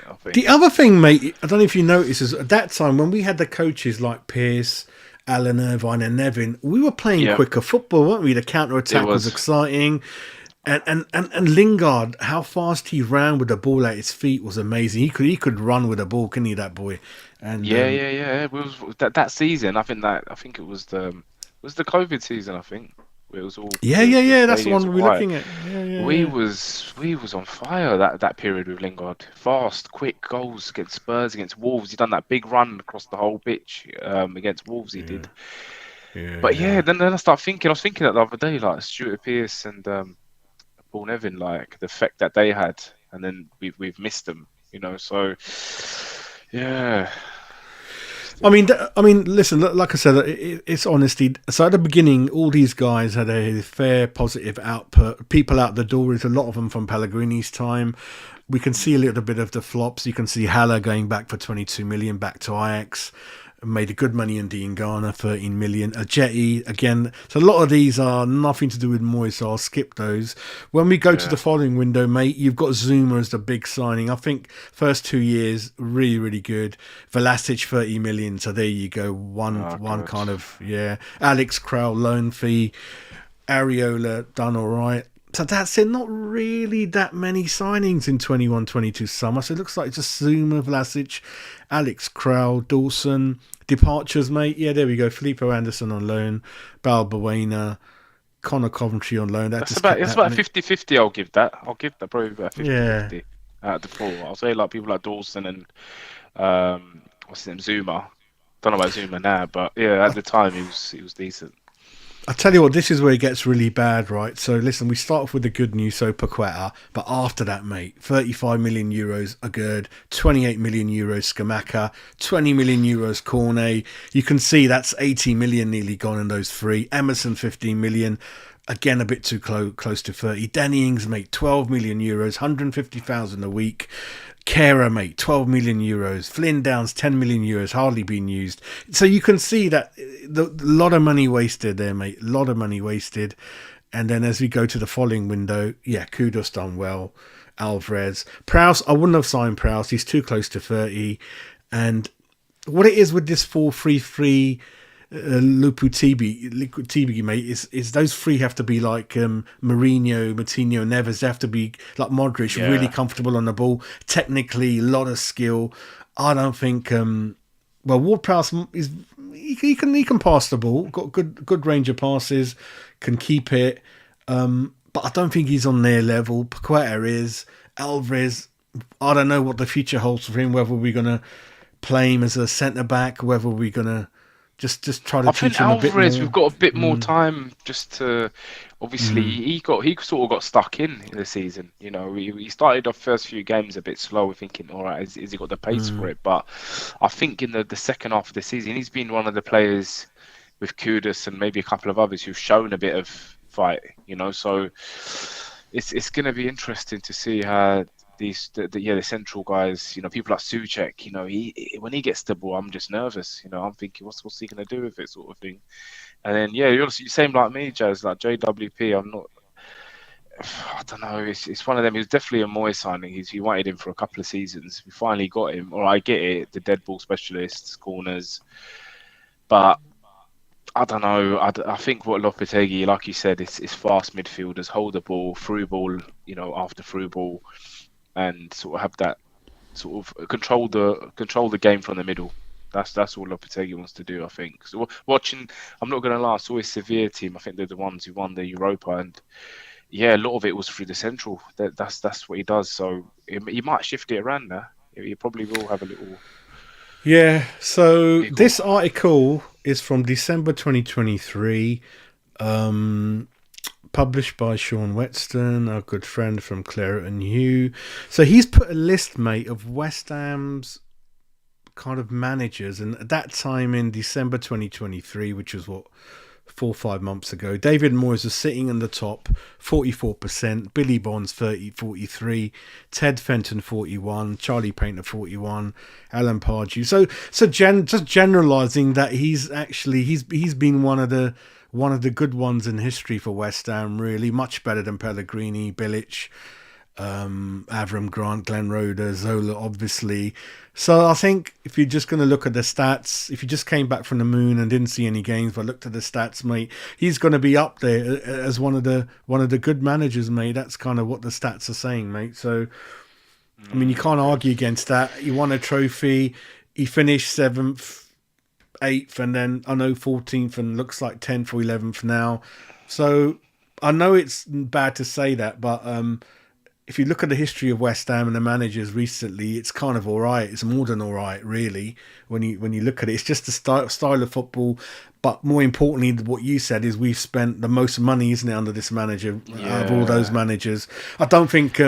I think.
The other thing, mate, I don't know if you noticed, is at that time when we had the coaches like Pearce, Alan Irvine and Nevin, we were playing quicker football, weren't we? The counter-attack was exciting. And Lingard, how fast he ran with the ball at his feet was amazing. He could run with the ball, couldn't he, that boy? And
yeah. It was that season. I think it was the COVID season. I think it was all.
Yeah. That's the one we were looking at.
We was on fire that period with Lingard. Fast, quick goals against Spurs, against Wolves. He done that big run across the whole pitch against Wolves. He did. But then I start thinking. I was thinking that the other day, like Stuart Pearce and Paul Nevin, like the effect that they had, and then we've missed them. You know, so yeah.
I mean, listen. Like I said, it's honesty. So at the beginning, all these guys had a fair, positive output. People out the door. There's a lot of them from Pellegrini's time. We can see a little bit of the flops. You can see Haller going back for 22 million back to Ajax. Made a good money in Dean Garner, 13 million. Jetty, again. So a lot of these are nothing to do with Moyes, so I'll skip those. When we go to the following window, mate, you've got Zuma as the big signing. I think first 2 years, really, really good. Vlasic, 30 million. So there you go. One kind of, Alex Krell, loan fee. Areola, done all right. So that's it. Not really that many signings in 21-22 summer. So it looks like just Zuma, Vlasic, Alex Krell, Dawson. Departures, mate. Yeah, there we go. Filippo Anderson on loan. Balbuena, Connor Coventry on loan. That
That's
just
about
kept
it's about
happening.
50-50. I'll give that. I'll give that probably about
Yeah.
50-50 out of the four. I'll say like people like Dawson and what's his name, Zuma. Don't know about Zuma now, but yeah, at the time he was decent.
I tell you what, this is where it gets really bad, right? So listen, we start off with the good news, so Paqueta, but after that, mate, 35 million euros Agurd, 28 million euros Skamaka, 20 million euros Cornet. You can see that's 80 million nearly gone in those three. Emerson, 15 million. Again, a bit too close to 30. Danny Ings, mate, 12 million euros, 150,000 a week. Kera, mate, 12 million euros. Flynn Downs, 10 million euros, hardly been used. So you can see that a lot of money wasted there, mate. A lot of money wasted. And then as we go to the following window, yeah, Kudos done well. Alvarez. Prowse, I wouldn't have signed Prowse. He's too close to 30. And what it is with this 4-3-3 Lopetegui, mate, is those three have to be like Mourinho, Matinho, Neves. They have to be like Modric, really
Yeah.
comfortable on the ball, technically, a lot of skill. I don't think. Well, Ward-Prowse is he can pass the ball, got good range of passes, can keep it, but I don't think he's on their level. Paqueta is. Alvarez, I don't know what the future holds for him. Whether we're gonna play him as a centre back, whether we're gonna just try to
I
teach
think
him a bit
Alvarez, we've
more.
got a bit more
Mm,
time just to. Obviously,
mm,
he sort of got stuck in the season. You know, he started off first few games a bit slow, thinking, all right, is he got the pace for
mm,
it? But I think in the second half of the season, he's been one of the players with Kudus and maybe a couple of others who've shown a bit of fight. You know, so it's going to be interesting to see how the central guys, people like Suchek, when he gets the ball, I'm just nervous. I'm thinking, what's he going to do with it, sort of thing. And then you're same like me, Jazz, like JWP. I'm not. I don't know. It's one of them. He was definitely a Moyes signing. He wanted him for a couple of seasons. We finally got him. Or I get it, the dead ball specialists, corners, but I don't know. I think what Lopetegui, like you said, is fast midfielders, hold the ball, through ball, after through ball, and sort of have that sort of control the game from the middle. That's all Lopetegui wants to do, I think. So watching, I'm not going to lie, I saw his Sevilla team. I think they're the ones who won the Europa, and yeah, a lot of it was through the central. That's what he does. So he might shift it around now. He probably will have a little
yeah. So
wiggle.
this article is from December 2023, um, published by Sean Whetstone, our good friend from Claret and Hugh. So he's put a list, mate, of West Ham's kind of managers, and at that time in December 2023, which was what 4 or 5 months ago, David Moyes was sitting in the top 44%, Billy Bonds 43, Ted Fenton 41, Charlie Painter 41, Alan Pardew. Just generalizing that he's been one of the good ones in history for West Ham, really much better than Pellegrini, Bilic, Avram Grant, Glenn Roeder, Zola, obviously. So I think if you're just going to look at the stats, if you just came back from the moon and didn't see any games but looked at the stats, mate, he's going to be up there as one of the good managers, mate. That's kind of what the stats are saying, mate. So I mean, you can't
Okay.
argue against that. He won a trophy. He finished seventh, eighth, and then I know 14th, and looks like 10th or 11th now. So I know it's bad to say that, but if you look at the history of West Ham and the managers recently, it's kind of all right. It's more than all right, really. When you look at it, it's just the style of football. But more importantly, what you said is we've spent the most money, isn't it, under this manager out of all those
Yeah.
managers. I don't think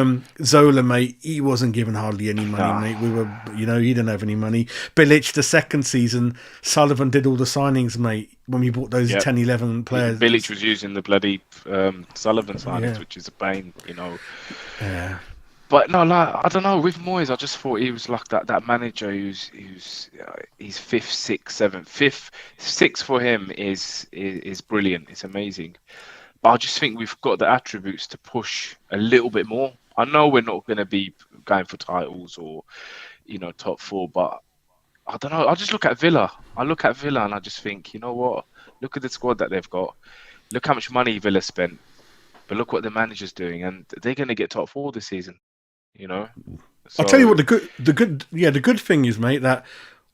Zola, mate, he wasn't given hardly any money,
Nah.
mate. He didn't have any money. Bilic, the second season, Sullivan did all the signings, mate. When we bought those
Yep.
10, 11
Bilic
players,
was using the bloody Sullivan signings,
yeah,
which is a pain.
yeah.
But no, like I don't know. With Moyes, I just thought he was like that manager he's fifth, sixth, seventh, fifth, sixth for him is brilliant. It's amazing. But I just think we've got the attributes to push a little bit more. I know we're not going to be going for titles or top four, but I don't know. I just look at Villa. I look at Villa and I just think, you know what? Look at the squad that they've got. Look how much money Villa spent. But look what the manager's doing, and they're going to get top four this season. You know,
I'll tell you
so
what the good thing is, mate, that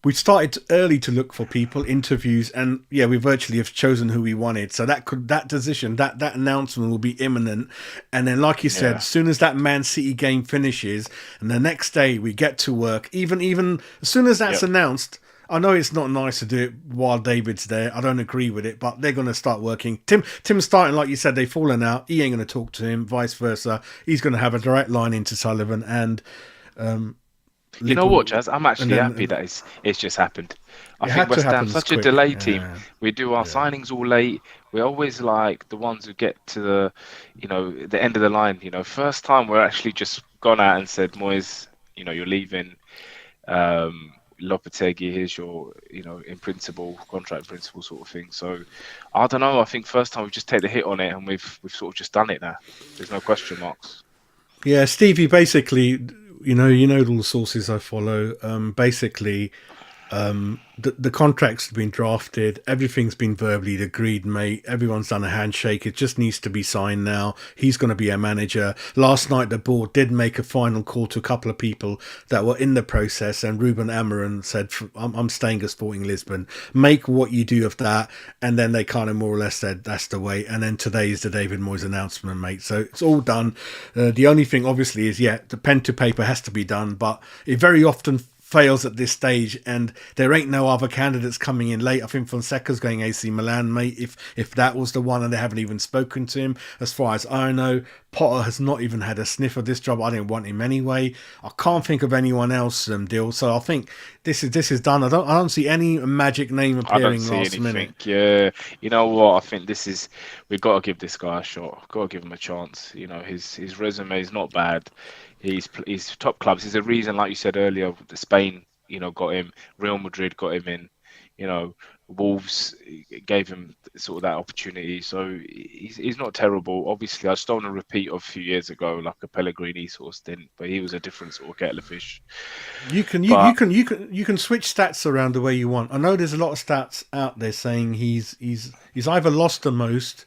we started early to look for people, interviews, and yeah, we virtually have chosen who we wanted. So that decision, that announcement will be imminent. And then, like you said,
Yeah,
as soon as that Man City game finishes, and the next day we get to work, even as soon as that's
yep.
announced. I know it's not nice to do it while David's there. I don't agree with it, but they're going to start working. Tim's starting, like you said, they've fallen out. He ain't going to talk to him, vice versa. He's going to have a direct line into Sullivan and
You know what,
Liverpool,
Jazz? I'm
and
actually
then
happy that it's just happened. I
it
think
had to
West
happen
Ham's
this
such a
quick.
delay team.
Yeah,
We do our
yeah.
signings all late. We're always like the ones who get to the end of the line. First time we're actually just gone out and said, Moyes, you're leaving. Lopetegui, here's your, in principle, contract in principle sort of thing. So I don't know. I think first time we just take the hit on it, and we've sort of just done it now. There's no question marks.
Yeah, Stevie. Basically, you know all the sources I follow. Basically, the contract's been drafted, everything's been verbally agreed, mate. Everyone's done a handshake. It just needs to be signed now. He's going to be a manager. Last night, the board did make a final call to a couple of people that were in the process, and Ruben Amorim said, I'm staying at Sporting Lisbon. Make what you do of that. And then they kind of more or less said, that's the way. And then today is the David Moyes announcement, mate. So it's all done. The only thing, obviously, is, the pen to paper has to be done, but it very often fails at this stage, and there ain't no other candidates coming in late. I think Fonseca's going AC Milan, mate. If that was the one, and they haven't even spoken to him, as far as I know, Potter has not even had a sniff of this job. I didn't want him anyway. I can't think of anyone else deal. So I think this is done. I don't see any magic name
I don't
appearing
see
last
anything.
minute.
Yeah, you know what? I think we've got to give this guy a shot. Got to give him a chance. His resume is not bad. He's top clubs. There's a reason, like you said earlier, Spain, got him. Real Madrid got him in. Wolves gave him sort of that opportunity. So he's not terrible. Obviously, I just don't want to repeat of a few years ago, like a Pellegrini sort of stint, but he was a different sort of kettle of fish.
You can
But
you can switch stats around the way you want. I know there's a lot of stats out there saying he's either lost the most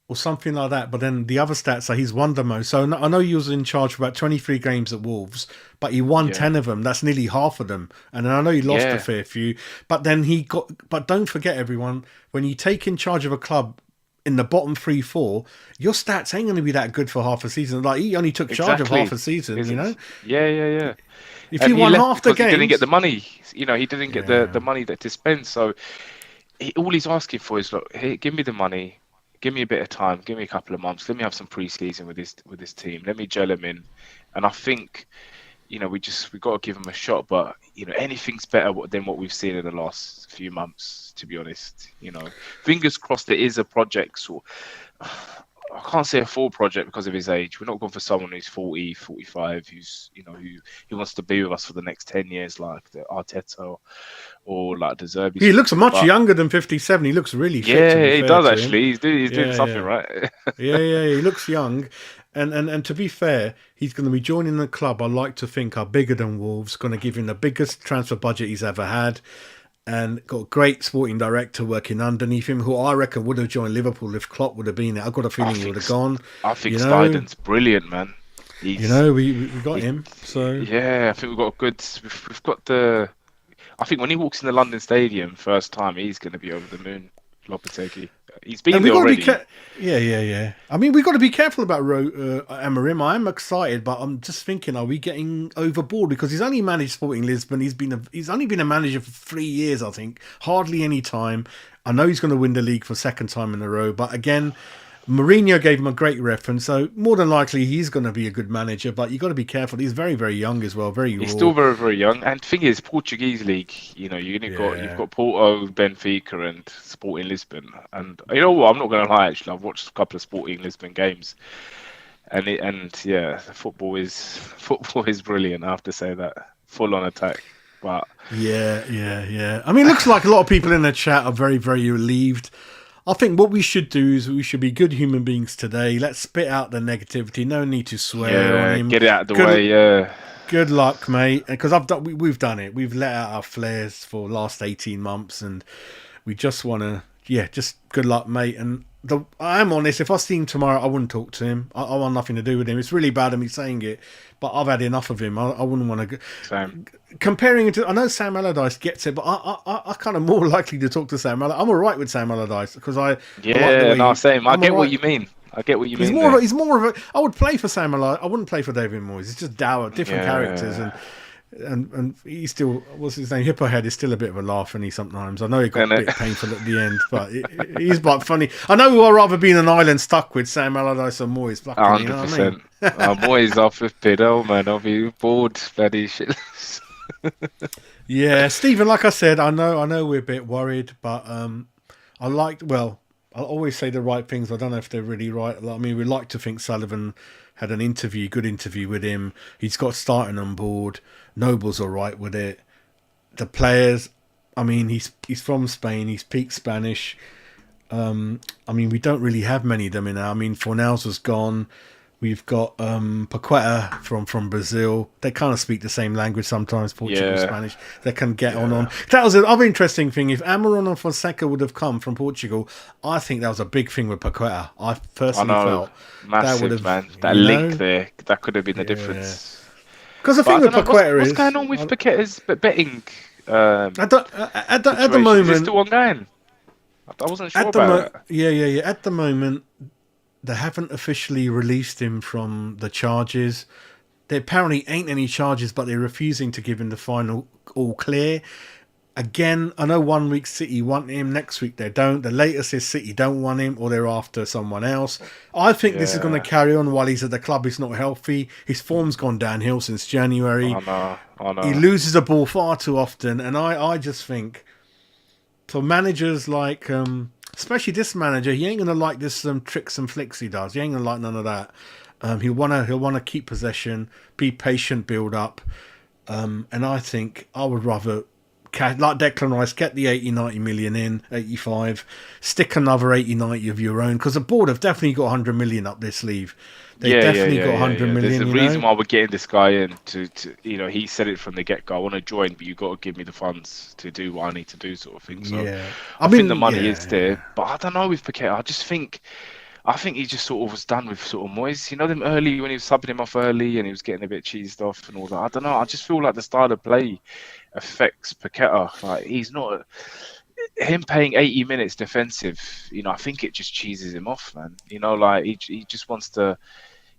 or something like that. But then the other stats are he's won the most. So I know he was in charge for about 23 games at Wolves, but he won
yeah,
10 of them. That's nearly half of them. And I know he lost a
yeah,
fair few. But then but don't forget, everyone, when you take in charge of a club in the bottom 3, 4, your stats ain't going to be that good for half a season. Like, he only took charge of half
exactly.
a season,
Isn't yeah, yeah, yeah.
If
And
you
he
won
left
half the
because he didn't get the
games,
money. He didn't get the
yeah.
money to spend. So all he's asking for is, look, hey, give me the money, give me a bit of time, give me a couple of months, let me have some pre-season with this team, let me gel him in. And I think we got to give him a shot. But anything's better than what we've seen in the last few months. To be honest, fingers crossed it is a project. So I can't say a full project because of his age. We're not going for someone who's 40, 45, who's who wants to be with us for the next 10 years, like the Arteta or like the Zerbi
He
sort of
looks
thing.
much
But
younger than 57. He looks really fit, to
yeah,
be
he
fair
does
to him.
actually. He's doing
Yeah,
something
yeah.
right.
Yeah, he looks young. And to be fair, he's going to be joining the club I like to think are bigger than Wolves, going to give him the biggest transfer budget he's ever had, and got a great sporting director working underneath him, who I reckon would have joined Liverpool if Klopp would have been there. I've got a
I
feeling he would
think
have gone.
I think
You know,
Stuyden's brilliant, man. He's
we got
he,
him. So
yeah. I think we've got a good. We've got the. I think when he walks in the London Stadium first time, he's going to be over the moon. Lopetegui. He's been
and we
there
got to be
already.
yeah. I mean, we got to be careful about Amorim. I'm excited, but I'm just thinking, are we getting overboard? Because he's only managed Sporting Lisbon. He's only been a manager for 3 years, I think. Hardly any time. I know he's going to win the league for second time in a row, but again, Mourinho gave him a great reference, so more than likely he's going to be a good manager. But you got to be careful. He's very, very young as well, very
He's
raw.
still very, very young. And the thing is, Portuguese league, you've
Yeah.
got Porto, Benfica, and Sporting Lisbon. And you know what? I'm not going to lie. Actually, I've watched a couple of Sporting Lisbon games, and yeah, the football is brilliant. I have to say that, full on attack. But
Yeah. I mean, it looks like a lot of people in the chat are very, very relieved. I think what we should do is we should be good human beings today. Let's spit out the negativity. No need to swear on
yeah,
him.
get it out of the
Good,
way. Yeah,
good luck, mate. Because we've done it. We've let out our flares for the last 18 months, and we just want to yeah, just good luck, mate. And I'm honest. If I see him tomorrow, I wouldn't talk to him. I want nothing to do with him. It's really bad of me saying it, but I've had enough of him. I wouldn't want to.
Same.
Comparing it to, I know Sam Allardyce gets it, but I kind of more likely to talk to Sam Allardyce. I'm all right with Sam Allardyce because I like the way
Same. I get what you mean.
He's more. He's more of a. I would play for Sam Allardyce. I wouldn't play for David Moyes. It's just dour, different characters, and he's still, what's his name? Hippo Head is still a bit of a laugh, and he sometimes. I know he got a bit painful at the end, but he's but funny. I know I'd rather be in an island stuck with Sam Allardyce or Moyes.
100%.
You know what I mean?
Moyes off with Piddle, man. I'll be bored, bloody shit.
Yeah, Stephen. Like I said, I know we're a bit worried, but I liked. Well, I'll always say the right things. I don't know if they're really right. I mean, we like to think Sullivan had an good interview with him. He's got starting on board. Noble's all right with it. The players, I mean, he's from Spain. He speaks Spanish. I mean, we don't really have many of them in there. I mean, Fornals was gone. We've got Paqueta from Brazil. They kind of speak the same language sometimes, Portugal, Spanish. They can get on. That was another interesting thing. If Amaron and Fonseca would have come from Portugal, I think that was a big thing with Paqueta. I personally felt
massive,
that would have,
man. That link there, that could have been the difference.
Because the thing with Paqueta
what's going on with Paqueta's betting?
At the moment,
is it still ongoing? I wasn't sure about it.
Yeah. At the moment, they haven't officially released him from the charges. There apparently ain't any charges, but they're refusing to give him the final all clear. Again, I know 1 week City want him, next week they don't. The latest is City don't want him, or they're after someone else. I think this is going to carry on while he's at the club. He's not healthy. His form's gone downhill since January.
I know.
He loses the ball far too often, and I just think for managers like, especially this manager, he ain't going to like this tricks and flicks he does. He ain't going to like none of that. He'll want to keep possession, be patient, build up, and I think I would rather, like Declan Rice, get the 80-90 million in, 85, stick another 80-90 of your own, because the board have definitely got 100 million up their sleeve. They've definitely got 100 million.
There's a reason why we're getting this guy in to he said it from the get-go, I want to join, but you got to give me the funds to do what I need to do, sort of thing. So I think the money is there, but I don't know with Paqueta. I think he just sort of was done with sort of Moyes. You know, them early when he was subbing him off early and he was getting a bit cheesed off and all that. I don't know. I just feel like the style of play affects Paqueta. Like, he's not, him paying 80 minutes defensive. You know, I think it just cheeses him off, man. You know, like he just wants to.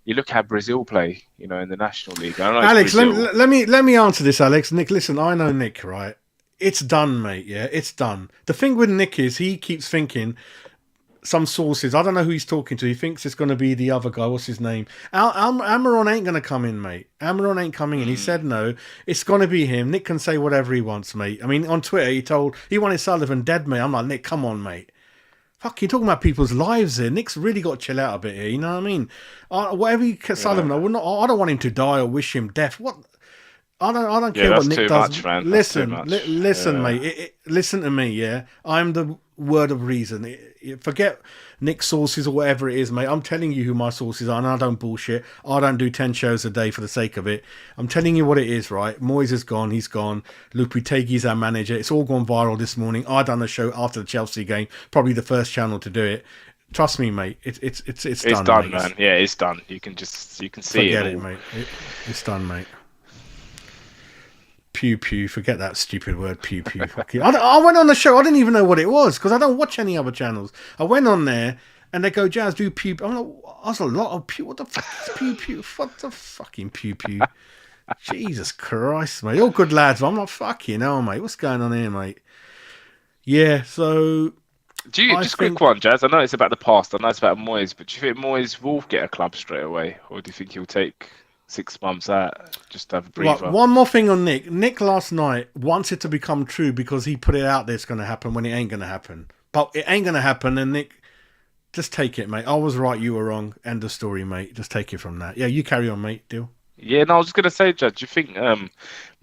You look how Brazil play. You know, in the National League. I don't know,
Alex, let me answer this, Alex. Nick, listen. I know Nick, right? It's done, mate. Yeah, it's done. The thing with Nick is he keeps thinking. Some sources, I don't know who he's talking to. He thinks it's going to be the other guy. What's his name? Amaron ain't going to come in, mate. Amaron ain't coming in. He said no. It's going to be him. Nick can say whatever he wants, mate. I mean, on Twitter, he wanted Sullivan dead, mate. I'm like, Nick, come on, mate. Fuck, you're talking about people's lives here. Nick's really got to chill out a bit here. You know what I mean? Whatever Sullivan, I don't want him to die or wish him death. What? I don't care what Nick does.
Much, man.
Listen, mate. Listen to me. Yeah, I'm the word of reason. Forget Nick's sources or whatever it is, mate. I'm telling you who my sources are, and I don't bullshit. I don't do 10 shows a day for the sake of it. I'm telling you what it is, right? Moyes is gone. He's gone. Lopetegui's our manager. It's all gone viral this morning. I done a show after the Chelsea game, probably the first channel to do it. Trust me, mate. It's done,
man. Yeah, it's done. You can see
Forget it, mate. It's done, mate. Pew pew, forget that stupid word, pew pew. I went on the show, I didn't even know what it was, because I don't watch any other channels. I went on there, and they go, Jazz, do pew. I'm like, that's a lot of pew. What the fuck is pew pew? What the fucking pew pew? Jesus Christ, mate. All good lads, but I'm like, fucking hell, mate. What's going on here, mate? Yeah, so...
quick one, Jazz. I know it's about the past, I know it's about Moyes, but do you think Moyes will get a club straight away, or do you think he'll take 6 months out just to have a breather?
Right, one more thing on Nick. Nick last night wants it to become true because he put it out there it's going to happen when it ain't going to happen. But it ain't going to happen, and Nick, just take it, mate. I was right, you were wrong. End of story, mate. Just take it from that. Yeah, you carry on, mate. Deal.
Yeah, no, I was just going to say, Judge, do you think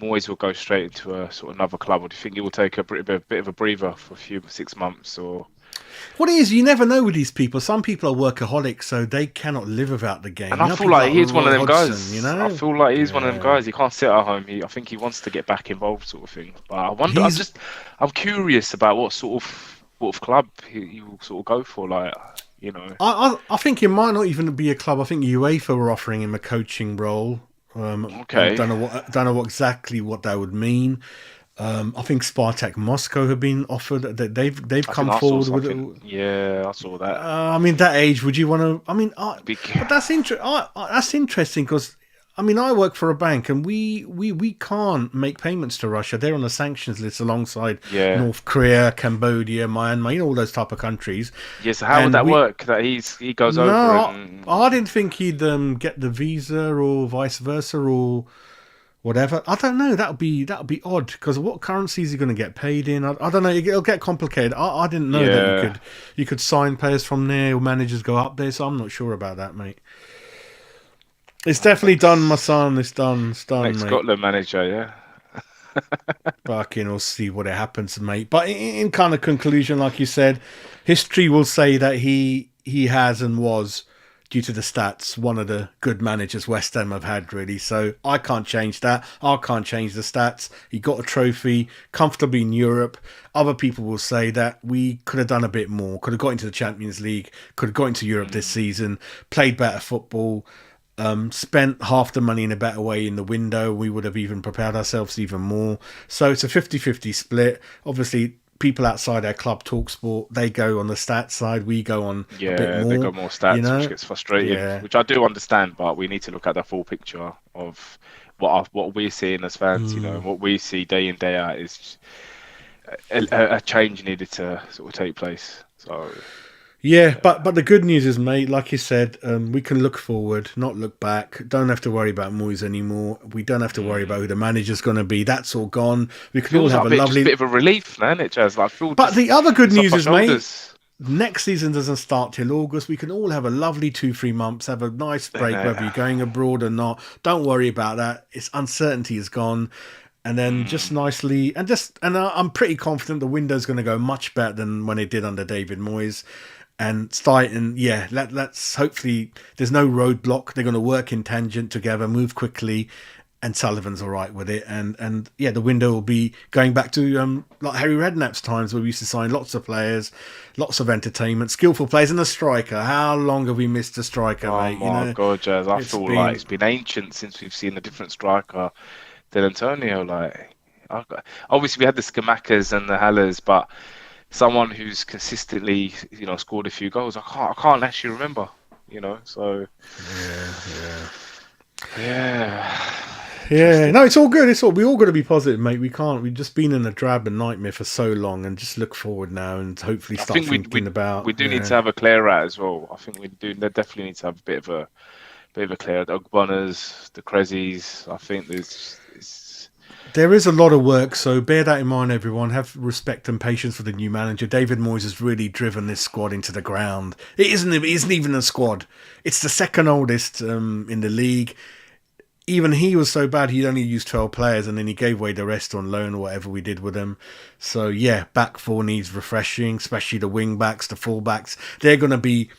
Moyes will go straight into a sort of another club, or do you think he will take a bit of a breather for 6 months, or...
What it is, you never know with these people. Some people are workaholics, so they cannot live without the game.
And I feel like he's one of them guys. You know, I feel like he's one of them guys. He can't sit at home. I think he wants to get back involved, sort of thing. But I wonder. I'm curious about what sort of club he will sort of go for, like, you know.
I think it might not even be a club. I think UEFA were offering him a coaching role. I
Okay.
don't know exactly what that would mean. I think Spartak Moscow have been offered. They've
I think
come
I saw
forward with
something.
it.
Yeah, I saw that.
I mean, that age, would you want to? I mean,
Big.
but that's interesting because I mean, I work for a bank and we can't make payments to Russia. They're on the sanctions list alongside
Yeah.
North Korea, Cambodia, Myanmar, you know, all those type of countries.
Yeah, so how would
And
that
we
work? That he goes over
no,
and
I didn't think he'd get the visa or vice versa or whatever. I don't know. That would be odd because what currency is he going to get paid in? I don't know. It'll get complicated. I didn't know that
yeah,
you could sign players from there or managers go up there. So I'm not sure about that, mate. It's definitely done, my
next
son. It's done,
next
mate.
Scotland manager, yeah.
Fucking, we'll see what it happens, mate. But in kind of conclusion, like you said, history will say that he has and was, due to the stats, one of the good managers West Ham have had, really. So I can't change that. I can't change the stats. He got a trophy comfortably in Europe. Other people will say that we could have done a bit more, could have got into the Champions League, could have got into Europe this season, played better football, spent half the money in a better way in the window. We would have even prepared ourselves even more. So it's a 50-50 split. Obviously, people outside our club, TalkSport, they go on the stats side. We go on a bit
Yeah, they
more,
got more
you
stats, which
know?
gets frustrating,
Yeah.
which I do understand, but we need to look at the full picture of what we're seeing as fans, you know, and what we see day in, day out is a change needed to sort of take place. So,
Yeah, but the good news is, mate, like you said, we can look forward, not look back. Don't have to worry about Moyes anymore. We don't have to worry about who the manager's going to be. That's all gone. We can all
feels
have
like
a
just a
lovely...
bit of a relief, man. It just like feel
But
just
the other good
it's off
news
our
is, mate,
shoulders.
next season doesn't start till August. We can all have a lovely 2-3 months, have a nice
And
break, whether you're going abroad or not. Don't worry about that. It's uncertainty is gone. And then just nicely, I'm pretty confident the window's going to go much better than when it did under David Moyes. And starting, yeah, let's hopefully there's no roadblock. They're going to work in tangent together, move quickly, and Sullivan's all right with it. And yeah, the window will be going back to like Harry Redknapp's times where we used to sign lots of players, lots of entertainment, skillful players, and a striker. How long have we missed a striker,
oh
mate? You
my
know,
God, Jazz, I
it's
feel like
been
it's been ancient since we've seen a different striker than Antonio. Like, obviously we had the Scamacas and the Hallers, but someone who's consistently, you know, scored a few goals, I can't actually remember, you know. So
yeah.
yeah,
Yeah,
interesting.
no, it's all good. We all got to be positive, mate. We can't. We've just been in a drab and nightmare for so long, and just look forward now and hopefully
I
start
think
thinking about.
we do need to
Yeah,
have a clear out as well. I think we do definitely need to have a bit of a clear out. The Ogbonas, the Crezzies. I think there's it's
there is a lot of work, so bear that in mind, everyone. Have respect and patience for the new manager. David Moyes has really driven this squad into the ground. It isn't even a squad. It's the second oldest in the league. Even he was so bad he'd only used 12 players and then he gave away the rest on loan or whatever we did with them. So yeah, back four needs refreshing, especially the wing backs, the full backs. They're going to be,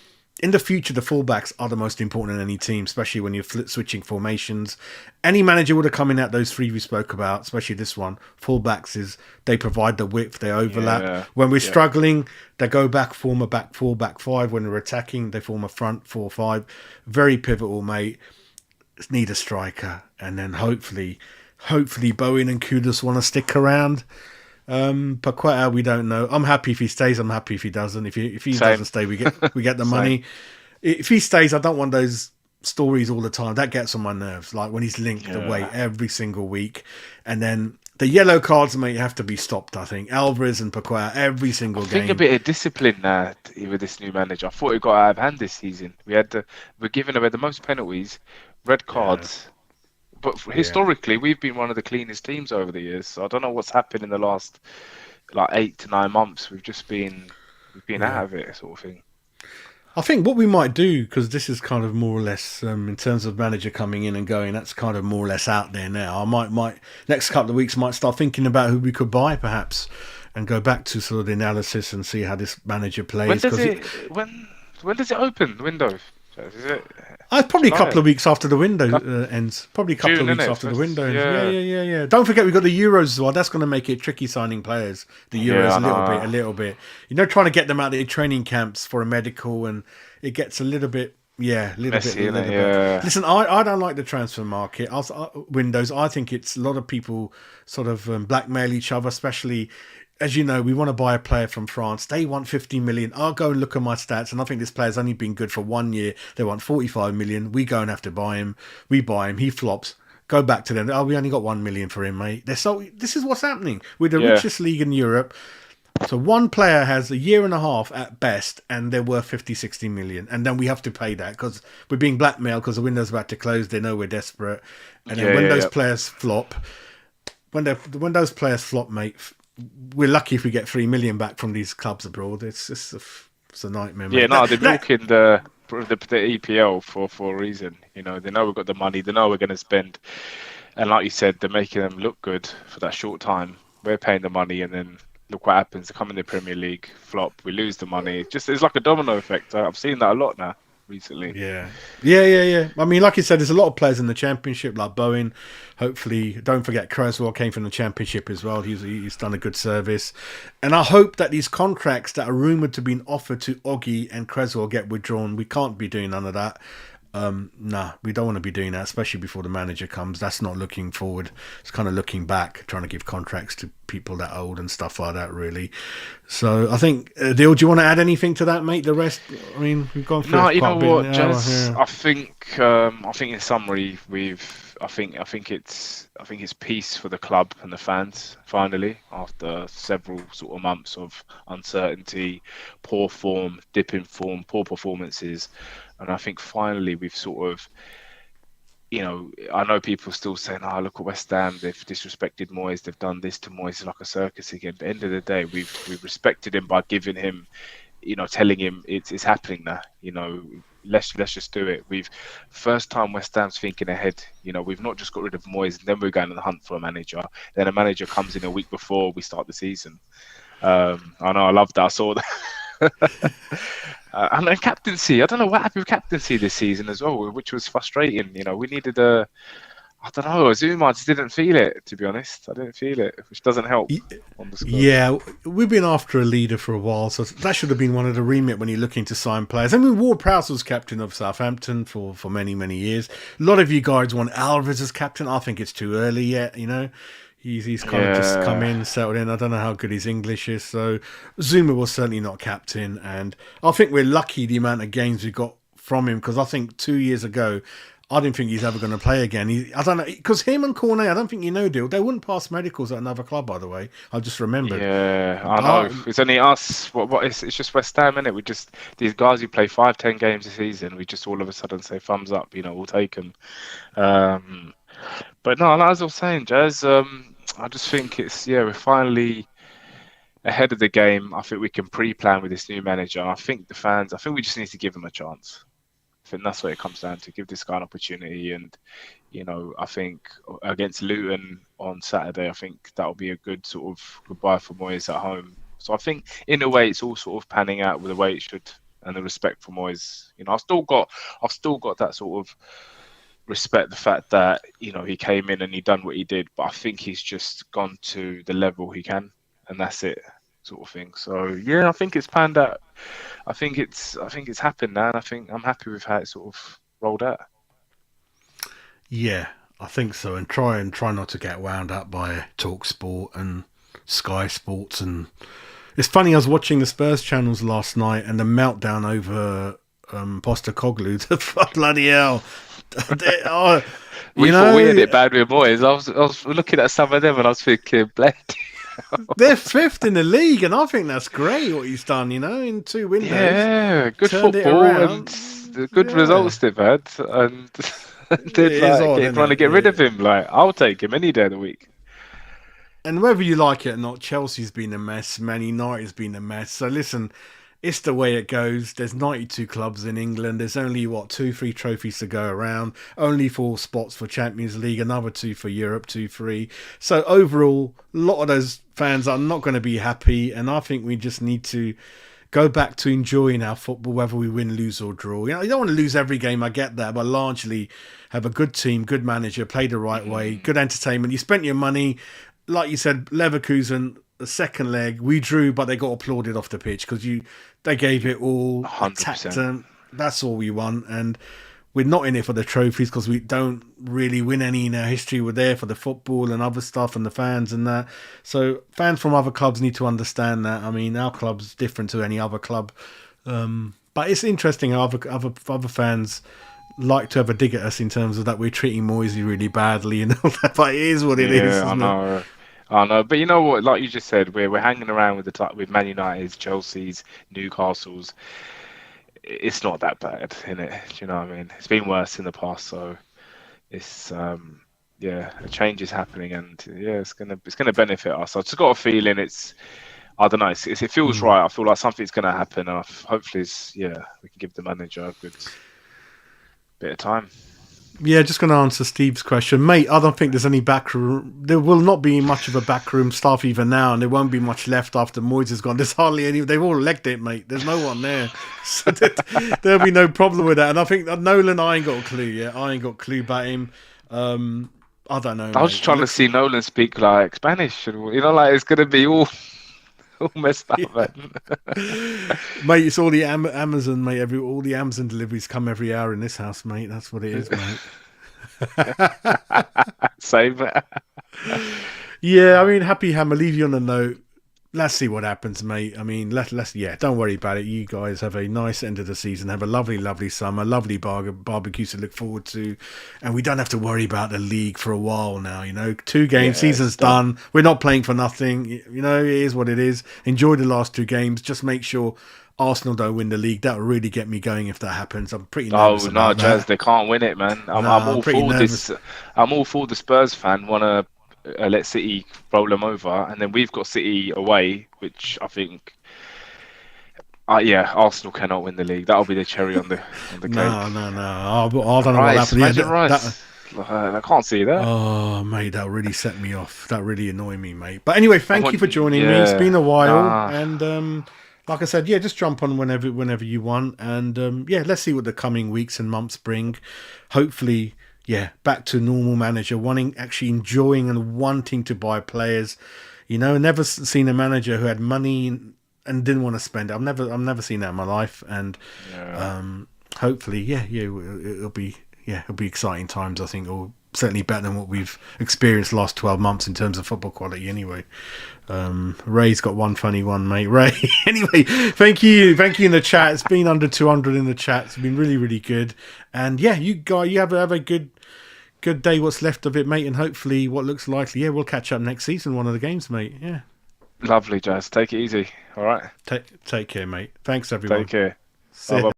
in the future, the full backs are the most important in any team, especially when you're switching formations. Any manager would have come in at those three we spoke about, especially this one. Full backs is, they provide the width, they overlap.
yeah,
When we're
yeah.
struggling, they go back, form a back four, back five. When we're attacking, they form a front 4-5. Very pivotal, mate. Need a striker, and then hopefully Bowen and Kudus want to stick around. Paqueta, we don't know. I'm happy if he stays. I'm happy if he doesn't. If he doesn't
Same,
stay, we get the
same.
money. If he stays, I don't want those stories all the time. That gets on my nerves. Like when he's linked away
Yeah.
every single week, and then the yellow cards, mate, have to be stopped. I think Alvarez and Paqueta every
I
single
think a
game.
bit of discipline with this new manager. I thought it got out of hand this season. We're giving away the most penalties, red
Yeah,
cards. But
yeah,
historically, we've been one of the cleanest teams over the years. So I don't know what's happened in the last like 8 to 9 months. We've been
yeah.
out of it, sort of thing.
I think what we might do, because this is kind of more or less in terms of manager coming in and going, that's kind of more or less out there now. I might next couple of weeks might start thinking about who we could buy perhaps, and go back to sort of the analysis and see how this manager
When
plays.
does
Because
it when does it open the window? Is it?
Probably a
July,
couple of weeks after the window
Cou-
ends. Probably a couple
June,
of weeks
innit?
after the window ends. Yeah,
Yeah,
yeah, yeah, yeah. Don't forget we've got the Euros as well. That's going to make it tricky signing players. The
yeah,
Euros
I know.
a little bit. Trying to get them out of the training camps for a medical, and it gets a little bit. Yeah, a
Messy,
a
innit?
little bit.
Yeah,
Listen, I don't like the transfer market. Windows. I think it's a lot of people sort of blackmail each other, especially as you know, we want to buy a player from France. They want 50 million. I'll go and look at my stats, and I think this player's only been good for 1 year. They want 45 million. We go and have to buy him. We buy him. He flops. Go back to them. Oh, we only got 1 million for him, mate. This is what's happening. We're the
yeah,
richest league in Europe. So one player has a year and a half at best, and they're worth 50, 60 million. And then we have to pay that because we're being blackmailed because the window's about to close. They know we're desperate. And then
yeah,
when
yeah,
those
yeah.
players flop, when those players flop, mate, we're lucky if we get 3 million back from these clubs abroad. It's a nightmare,
Yeah,
mate.
no, they're milking the EPL for a reason. They know we've got the money. They know we're going to spend, and like you said, they're making them look good for that short time. We're paying the money, and then look what happens. They come in the Premier League, flop, we lose the money. It's like a domino effect. I've seen that a lot now recently.
Yeah, yeah. I mean, like you said, there's a lot of players in the Championship, like Bowen. Hopefully, don't forget Creswell came from the Championship as well. He's done a good service, and I hope that these contracts that are rumored to be offered to Oggy and Creswell get withdrawn. We can't be doing none of that. Nah, we don't want to be doing that, especially before the manager comes. That's not looking forward. It's kind of looking back, trying to give contracts to people that old and stuff like that, really. So I think, Dil, do you want to add anything to that, mate? The rest, I mean, we've gone through
No,
it
you
quite
know
a bit.
what,
An hour,
Jez?
yeah.
I think in summary, I think it's peace for the club and the fans finally after several sort of months of uncertainty, poor form, dip in form, poor performances, and I think finally we've sort of, I know people still saying, "Oh, look at West Ham, they've disrespected Moyes, they've done this to Moyes, it's like a circus again." But at the end of the day, we've respected him by giving him, telling him it's happening now. Let's just do it. First time West Ham's thinking ahead. We've not just got rid of Moyes and then we're going on the hunt for a manager. Then a manager comes in a week before we start the season. I know, I love that. I saw that. And then captaincy. I don't know what happened with captaincy this season as well, which was frustrating. We needed I don't know. Zuma just didn't feel it, to be honest. I didn't feel it, which doesn't help on the squad.
Yeah, we've been after a leader for a while, so that should have been one of the remit when you're looking to sign players. I mean, Ward Prowse was captain of Southampton for many, many years. A lot of you guys want Alvarez as captain. I think it's too early yet, He's kind of just come in, settled in. I don't know how good his English is, so Zuma was certainly not captain, and I think we're lucky the amount of games we got from him, because I think 2 years ago, I didn't think he's ever going to play again. I don't know, because him and Cornet, I don't think Deal, they wouldn't pass medicals at another club, by the way. I just remembered.
Yeah, I know. It's only us. It's just West Ham, innit? These guys who play 5-10 games a season, we just all of a sudden say thumbs up, we'll take them. But no, as I was saying, Jazz, I just think we're finally ahead of the game. I think we can pre-plan with this new manager. I think we just need to give them a chance. I think that's what it comes down to. Give this guy an opportunity, and I think against Luton on Saturday, I think that'll be a good sort of goodbye for Moyes at home. So I think in a way it's all sort of panning out with the way it should, and the respect for Moyes. I've still got that sort of respect, the fact that he came in and he done what he did, but I think he's just gone to the level he can, and that's it, sort of thing. So yeah, I think it's panned out. I think it's happened now, and I think I'm happy with how it sort of rolled out.
Yeah, I think so. And try not to get wound up by Talk Sport and Sky Sports. And it's funny, I was watching the Spurs channels last night, and the meltdown over Postecoglou. Bloody hell!
We thought we had it bad with Moyes. I was looking at some of them and I was thinking, bloody.
They're fifth in the league, and I think that's great what he's done. In 2 windows.
Yeah, good football and the good results they've had, and they're trying to get rid of him. Like, I'll take him any day of the week.
And whether you like it or not, Chelsea's been a mess. Man United's been a mess. So listen, it's the way it goes. There's 92 clubs in England. There's only, 2-3 trophies to go around. Only 4 spots for Champions League. Another 2 for Europe, 2-3. So overall, a lot of those fans are not going to be happy. And I think we just need to go back to enjoying our football, whether we win, lose, or draw. You don't want to lose every game. I get that, but largely have a good team, good manager, play the right way, good entertainment. You spent your money, like you said, Leverkusen. The second leg, we drew, but they got applauded off the pitch because they gave it all, attacked
100%.
them. That's all we want, and we're not in it for the trophies because we don't really win any in our history. We're there for the football and other stuff and the fans and that. So fans from other clubs need to understand that. I mean, our club's different to any other club, but it's interesting how other fans like to have a dig at us in terms of that we're treating Moyes really badly and all that. But it is what it is.
Yeah, I know. I know, but you know what? Like you just said, we're hanging around with Man United's, Chelsea's, Newcastle's. It's not that bad, innit? Do you know what I mean? It's been worse in the past, so it's a change is happening, and it's gonna benefit us. I've just got a feeling I don't know. It feels right. I feel like something's gonna happen, and hopefully, we can give the manager a good bit of time.
Yeah, just going to answer Steve's question. Mate, I don't think there's any backroom. There will not be much of a backroom staff even now, and there won't be much left after Moyes is gone. There's hardly any. They've all elected, mate. There's no one there. So there'll be no problem with that. And I think that Nolan, I ain't got a clue yet. I ain't got a clue about him. I don't know.
I was just trying to see Nolan speak like Spanish. And, like it's going to be all messed up, man.
Mate, it's all the Amazon, mate. All the Amazon deliveries come every hour in this house, mate. That's what it is, mate.
Same.
Yeah, I mean, Happy Ham, I'll leave you on a note. Let's see what happens, mate. I mean, let's don't worry about it. You guys have a nice end of the season. Have a lovely, lovely summer. Lovely barbecue to look forward to. And we don't have to worry about the league for a while now, 2 games, season's done. We're not playing for nothing. It is what it is. Enjoy the last 2 games. Just make sure Arsenal don't win the league. That will really get me going if that happens. I'm pretty nervous about that.
Jazz, they can't win it, man. I'm all for this. I'm all for the Spurs fan. Want to let City roll them over, and then we've got City away, which I think, Arsenal cannot win the league. That'll be the cherry on the cake.
No. I don't know what happened.
I can't see that.
Oh, mate, that really set me off. That really annoyed me, mate. But anyway, thank you for joining me. It's been a while, and like I said, just jump on whenever you want, and let's see what the coming weeks and months bring. Hopefully. Back to normal manager, actually enjoying and wanting to buy players. Never seen a manager who had money and didn't want to spend it. I've never seen that in my life, and hopefully, it'll be exciting times. I think, or certainly better than what we've experienced the last 12 months in terms of football quality. Anyway, Ray's got one funny one, mate. Ray. Anyway, thank you in the chat. It's been under 200 in the chat. It's been really, really good. And you guys, you have a good day. What's left of it, mate. And hopefully, what looks likely, we'll catch up next season. One of the games, mate. Yeah.
Lovely, Jazz. Take it easy. All right.
Take care, mate. Thanks, everyone.
Take care.
Bye.